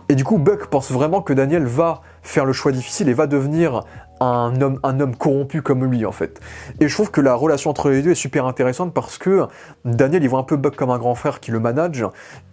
Et du coup Buck pense vraiment que Daniel va faire le choix difficile et va devenir un homme corrompu comme lui en fait. Et je trouve que la relation entre les deux est super intéressante parce que Daniel il voit un peu Buck comme un grand frère qui le manage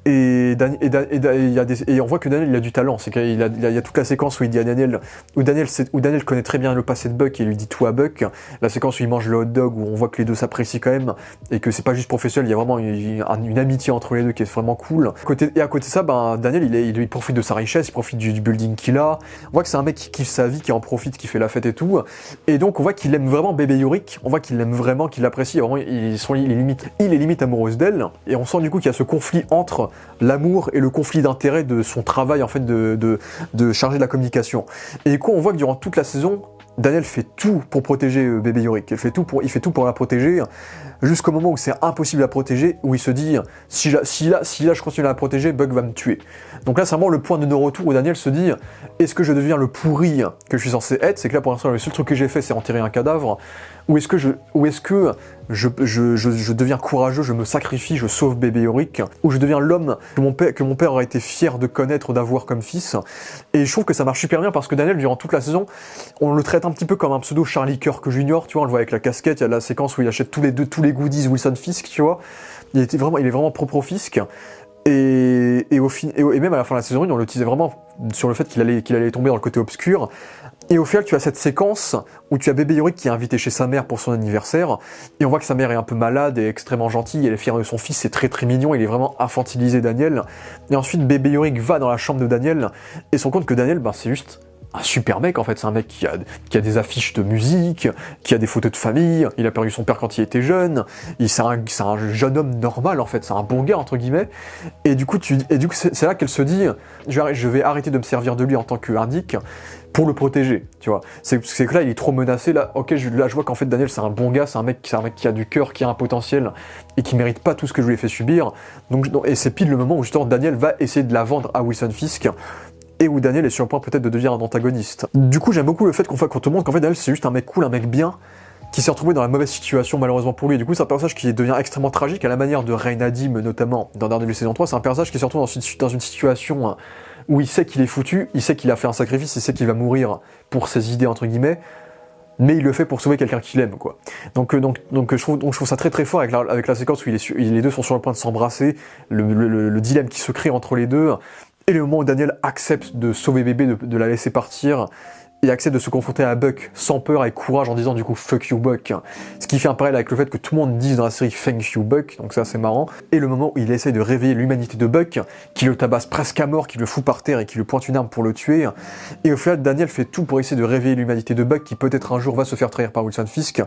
et on voit que Daniel il a du talent. C'est qu'il y a toute la séquence où il dit à Daniel où Daniel connaît très bien le passé de Buck et lui dit tout à Buck. La séquence où il mange le hot dog où on voit que les deux s'apprécient quand même et que c'est pas juste professionnel, il y a vraiment une amitié entre les deux qui est vraiment cool. À côté de ça, Daniel il profite de sa richesse, il profite du building qu'il a. On voit que c'est un mec qui kiffe sa vie, qui en profite, qui fait la fête et tout. Et donc on voit qu'il aime vraiment bébé Yorick, on voit qu'il l'aime vraiment, qu'il l'apprécie, vraiment il est limite amoureux d'elle. Et on sent du coup qu'il y a ce conflit entre l'amour et le conflit d'intérêt de son travail en fait de charger de la communication. Et du coup on voit que durant toute la saison, Daniel fait tout pour protéger bébé Yorick. Il fait tout pour la protéger, jusqu'au moment où c'est impossible à protéger, où il se dit si là je continue à la protéger, Buck va me tuer. Donc là c'est vraiment le point de non-retour où Daniel se dit est-ce que je deviens le pourri que je suis censé être? C'est que là pour l'instant le seul truc que j'ai fait c'est enterrer un cadavre, ou est-ce que je deviens courageux, je me sacrifie, je sauve bébé Yorick, ou je deviens l'homme que mon père aurait été fier de connaître, d'avoir comme fils. Et je trouve que ça marche super bien parce que Daniel, durant toute la saison, on le traite un petit peu comme un pseudo Charlie Kirk Jr., tu vois, on le voit avec la casquette, il y a la séquence où il achète tous les goodies Wilson Fisk, tu vois. Il est vraiment propre Fisk. Et même à la fin de la saison 1, on le teasait vraiment sur le fait qu'il allait tomber dans le côté obscur. Et au final, tu as cette séquence où tu as bébé Yorick qui est invité chez sa mère pour son anniversaire, et on voit que sa mère est un peu malade et extrêmement gentille, elle est fière de son fils, c'est très très mignon, il est vraiment infantilisé Daniel. Et ensuite, bébé Yorick va dans la chambre de Daniel, et se rend compte que Daniel, c'est juste un super mec en fait, c'est un mec qui a des affiches de musique, qui a des photos de famille, il a perdu son père quand il était jeune, c'est un jeune homme normal en fait, c'est un bon gars entre guillemets, et du coup c'est là qu'elle se dit je vais arrêter de me servir de lui en tant qu'indique pour le protéger, tu vois. C'est que là il est trop menacé, là je vois qu'en fait Daniel c'est un bon gars, c'est un mec qui a du cœur, qui a un potentiel et qui mérite pas tout ce que je lui ai fait subir. Et c'est pile le moment où justement Daniel va essayer de la vendre à Wilson Fisk, et où Daniel est sur le point peut-être de devenir un antagoniste. Du coup, j'aime beaucoup le fait qu'on te montre qu'en fait Daniel c'est juste un mec cool, un mec bien, qui s'est retrouvé dans la mauvaise situation malheureusement pour lui. Et du coup, c'est un personnage qui devient extrêmement tragique, à la manière de Reign Nadim notamment dans Daredevil saison 3. C'est un personnage qui se retrouve dans une situation où il sait qu'il est foutu, il sait qu'il a fait un sacrifice, il sait qu'il va mourir pour ses idées entre guillemets, mais il le fait pour sauver quelqu'un qu'il aime, quoi. Donc je trouve ça très très fort avec la séquence où les deux sont sur le point de s'embrasser, le dilemme qui se crée entre les deux. Et le moment où Daniel accepte de sauver bébé, de la laisser partir, et accepte de se confronter à Buck sans peur, avec courage, en disant du coup fuck you Buck. Ce qui fait un parallèle avec le fait que tout le monde dise dans la série thank you Buck, donc ça c'est marrant. Et le moment où il essaye de réveiller l'humanité de Buck, qui le tabasse presque à mort, qui le fout par terre et qui lui pointe une arme pour le tuer. Et au final, Daniel fait tout pour essayer de réveiller l'humanité de Buck, qui peut-être un jour va se faire trahir par Wilson Fisk.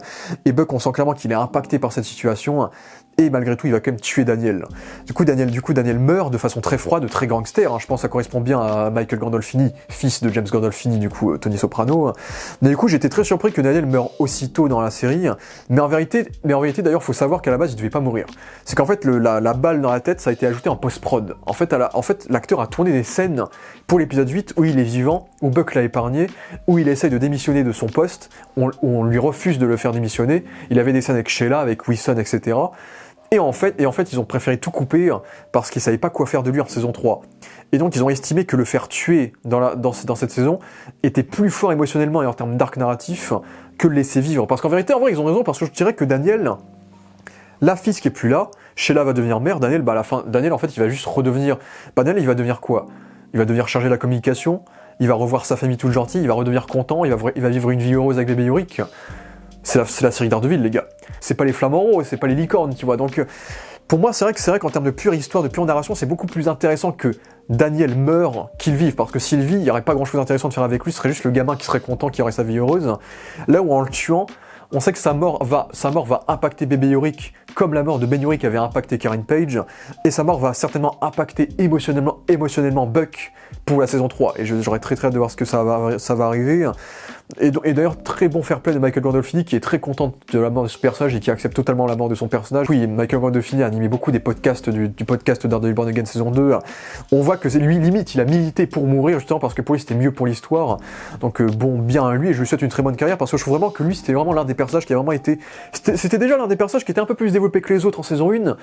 Et Buck, on sent clairement qu'il est impacté par cette situation. Et malgré tout, il va quand même tuer Daniel. Du coup, Daniel meurt de façon très froide, très gangster. Je pense que ça correspond bien à Michael Gandolfini, fils de James Gandolfini, du coup, Tony Soprano. Mais du coup, j'étais très surpris que Daniel meure aussitôt dans la série. Mais en vérité, d'ailleurs, faut savoir qu'à la base, il devait pas mourir. C'est qu'en fait, la balle dans la tête, ça a été ajouté en post-prod. En fait, l'acteur a tourné des scènes pour l'épisode 8 où il est vivant, où Buck l'a épargné, où il essaye de démissionner de son poste, où on lui refuse de le faire démissionner. Il avait des scènes avec Sheila, avec Wilson, etc. Et en fait, ils ont préféré tout couper parce qu'ils savaient pas quoi faire de lui en saison 3. Et donc, ils ont estimé que le faire tuer dans cette saison était plus fort émotionnellement et en termes d'arc narratif que le laisser vivre. Parce qu'en vérité, en vrai, ils ont raison, parce que je dirais que Daniel, la Fisk est plus là, Sheila va devenir mère, Daniel, à la fin, Daniel, en fait, il va juste redevenir... Daniel, il va devenir quoi? Il va devenir chargé de la communication, il va revoir sa famille toute gentille, il va redevenir content, il va vivre une vie heureuse avec bébé Yorick. C'est la série Daredevil, les gars. C'est pas les flamants roses, c'est pas les licornes, tu vois. Donc, pour moi, c'est vrai qu'en termes de pure histoire, de pure narration, c'est beaucoup plus intéressant que Daniel meure qu'il vive. Parce que s'il vit, il n'y aurait pas grand chose d'intéressant de faire avec lui, ce serait juste le gamin qui serait content, qui aurait sa vie heureuse. Là où en le tuant, on sait que sa mort va impacter bébé Yorick, comme la mort de Ben Yorick avait impacté Karen Page, et sa mort va certainement impacter émotionnellement Buck pour la saison 3. Et j'aurais très hâte de voir ce que ça va arriver. Et d'ailleurs, très bon fair play de Michael Gandolfini, qui est très content de la mort de ce personnage et qui accepte totalement la mort de son personnage. Oui, Michael Gandolfini a animé beaucoup des podcasts du podcast Daredevil Born Again saison 2. On voit que lui, limite, il a milité pour mourir, justement parce que pour lui, c'était mieux pour l'histoire. Donc bon, bien à lui, et je lui souhaite une très bonne carrière, parce que je trouve vraiment que lui, c'était vraiment l'un des personnages qui a vraiment été... C'était déjà l'un des personnages qui était un peu plus développé que les autres en saison 1,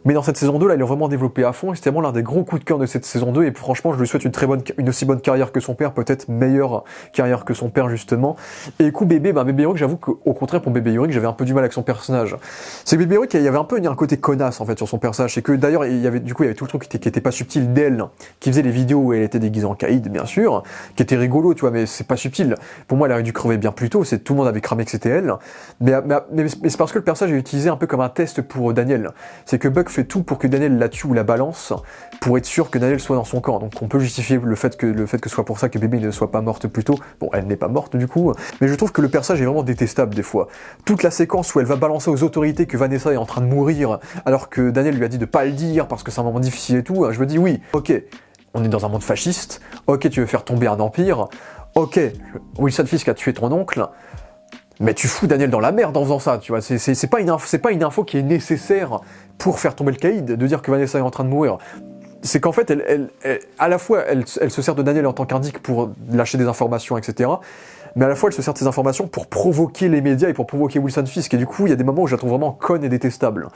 mais dans cette saison 2, là, ils l'ont vraiment développé à fond, et c'était vraiment l'un des gros coups de cœur de cette saison 2, et franchement, je lui souhaite une aussi bonne carrière que son père, peut-être meilleure carrière que son père, justement. Et du coup, bébé Yorick, j'avoue qu'au contraire, pour bébé Yorick, j'avais un peu du mal avec son personnage. C'est que bébé Yorick, il y avait un peu un côté connasse, en fait, sur son personnage, c'est que d'ailleurs, il y avait tout le truc qui était pas subtil d'elle, qui faisait les vidéos où elle était déguisée en caïd, bien sûr, qui était rigolo, tu vois, mais c'est pas subtil. Pour moi, elle aurait dû crever bien plus tôt, tout le monde avait cramé que c'était elle. Mais c'est parce que le personnage est utilisé un peu comme un test pour Daniel. C'est que Buck fait tout pour que Daniel la tue ou la balance, pour être sûr que Daniel soit dans son camp. Donc on peut justifier le fait que ce soit pour ça que bébé ne soit pas morte plus tôt. Bon, elle n'est pas morte du coup, mais je trouve que le personnage est vraiment détestable des fois. Toute la séquence où elle va balancer aux autorités que Vanessa est en train de mourir, alors que Daniel lui a dit de pas le dire parce que c'est un moment difficile et tout, je me dis oui, ok, on est dans un monde fasciste, ok, tu veux faire tomber un empire, ok, Wilson Fisk a tué ton oncle, mais tu fous Daniel dans la merde en faisant ça, tu vois. C'est pas une info qui est nécessaire pour faire tomber le caïd, de dire que Vanessa est en train de mourir. C'est qu'en fait, à la fois, elle se sert de Daniel en tant qu'indique pour lâcher des informations, etc. Mais à la fois, elle se sert de ces informations pour provoquer les médias et pour provoquer Wilson Fisk. Et du coup, il y a des moments où je la trouve vraiment conne et détestable.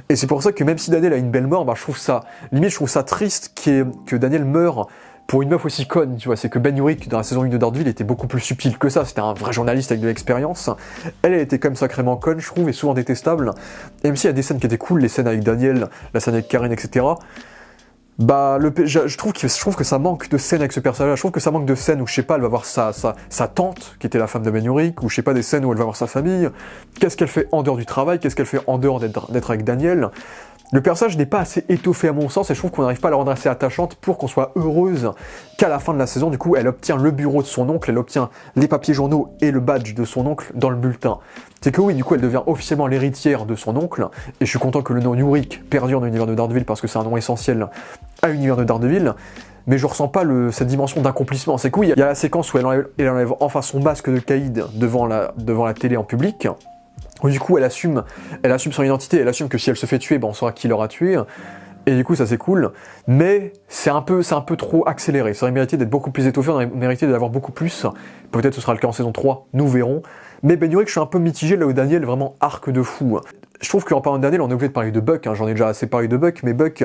Et c'est pour ça que même si Daniel a une belle mort, bah, je trouve ça triste que Daniel meure pour une meuf aussi conne, tu vois. C'est que Ben Urich, dans la saison 1 de Daredevil, était beaucoup plus subtil que ça. C'était un vrai journaliste avec de l'expérience. Elle était quand même sacrément conne, je trouve, et souvent détestable. Et même s'il y a des scènes qui étaient cool, les scènes avec Daniel, la scène avec Karen, etc., bah, je trouve que ça manque de scènes avec ce personnage. Je trouve que ça manque de scènes où, je sais pas, elle va voir sa tante, qui était la femme de Ben Urich, ou je sais pas, des scènes où elle va voir sa famille. Qu'est-ce qu'elle fait en dehors du travail? Qu'est-ce qu'elle fait en dehors d'être avec Daniel? Le personnage n'est pas assez étoffé à mon sens, et je trouve qu'on n'arrive pas à la rendre assez attachante pour qu'on soit heureuse qu'à la fin de la saison, du coup, elle obtient le bureau de son oncle, elle obtient les papiers journaux et le badge de son oncle dans le bulletin. C'est que oui, du coup, elle devient officiellement l'héritière de son oncle, et je suis content que le nom Urich perdure dans l'univers de Daredevil parce que c'est un nom essentiel à l'univers de Daredevil, mais je ressens pas cette dimension d'accomplissement. C'est que oui, il y a la séquence où elle enlève enfin son masque de caïd devant la télé en public, où du coup elle assume son identité, elle assume que si elle se fait tuer, ben on saura qui l'aura tué, et du coup ça c'est cool, mais c'est un peu trop accéléré, ça aurait mérité d'être beaucoup plus étoffé, on aurait mérité d'avoir beaucoup plus, peut-être ce sera le cas en saison 3, nous verrons, mais Ben Urich je suis un peu mitigé là où Daniel vraiment arc de fou. Je trouve qu'en parlant de Daniel on est obligé de parler de Buck, hein. J'en ai déjà assez parlé de Buck, mais Buck...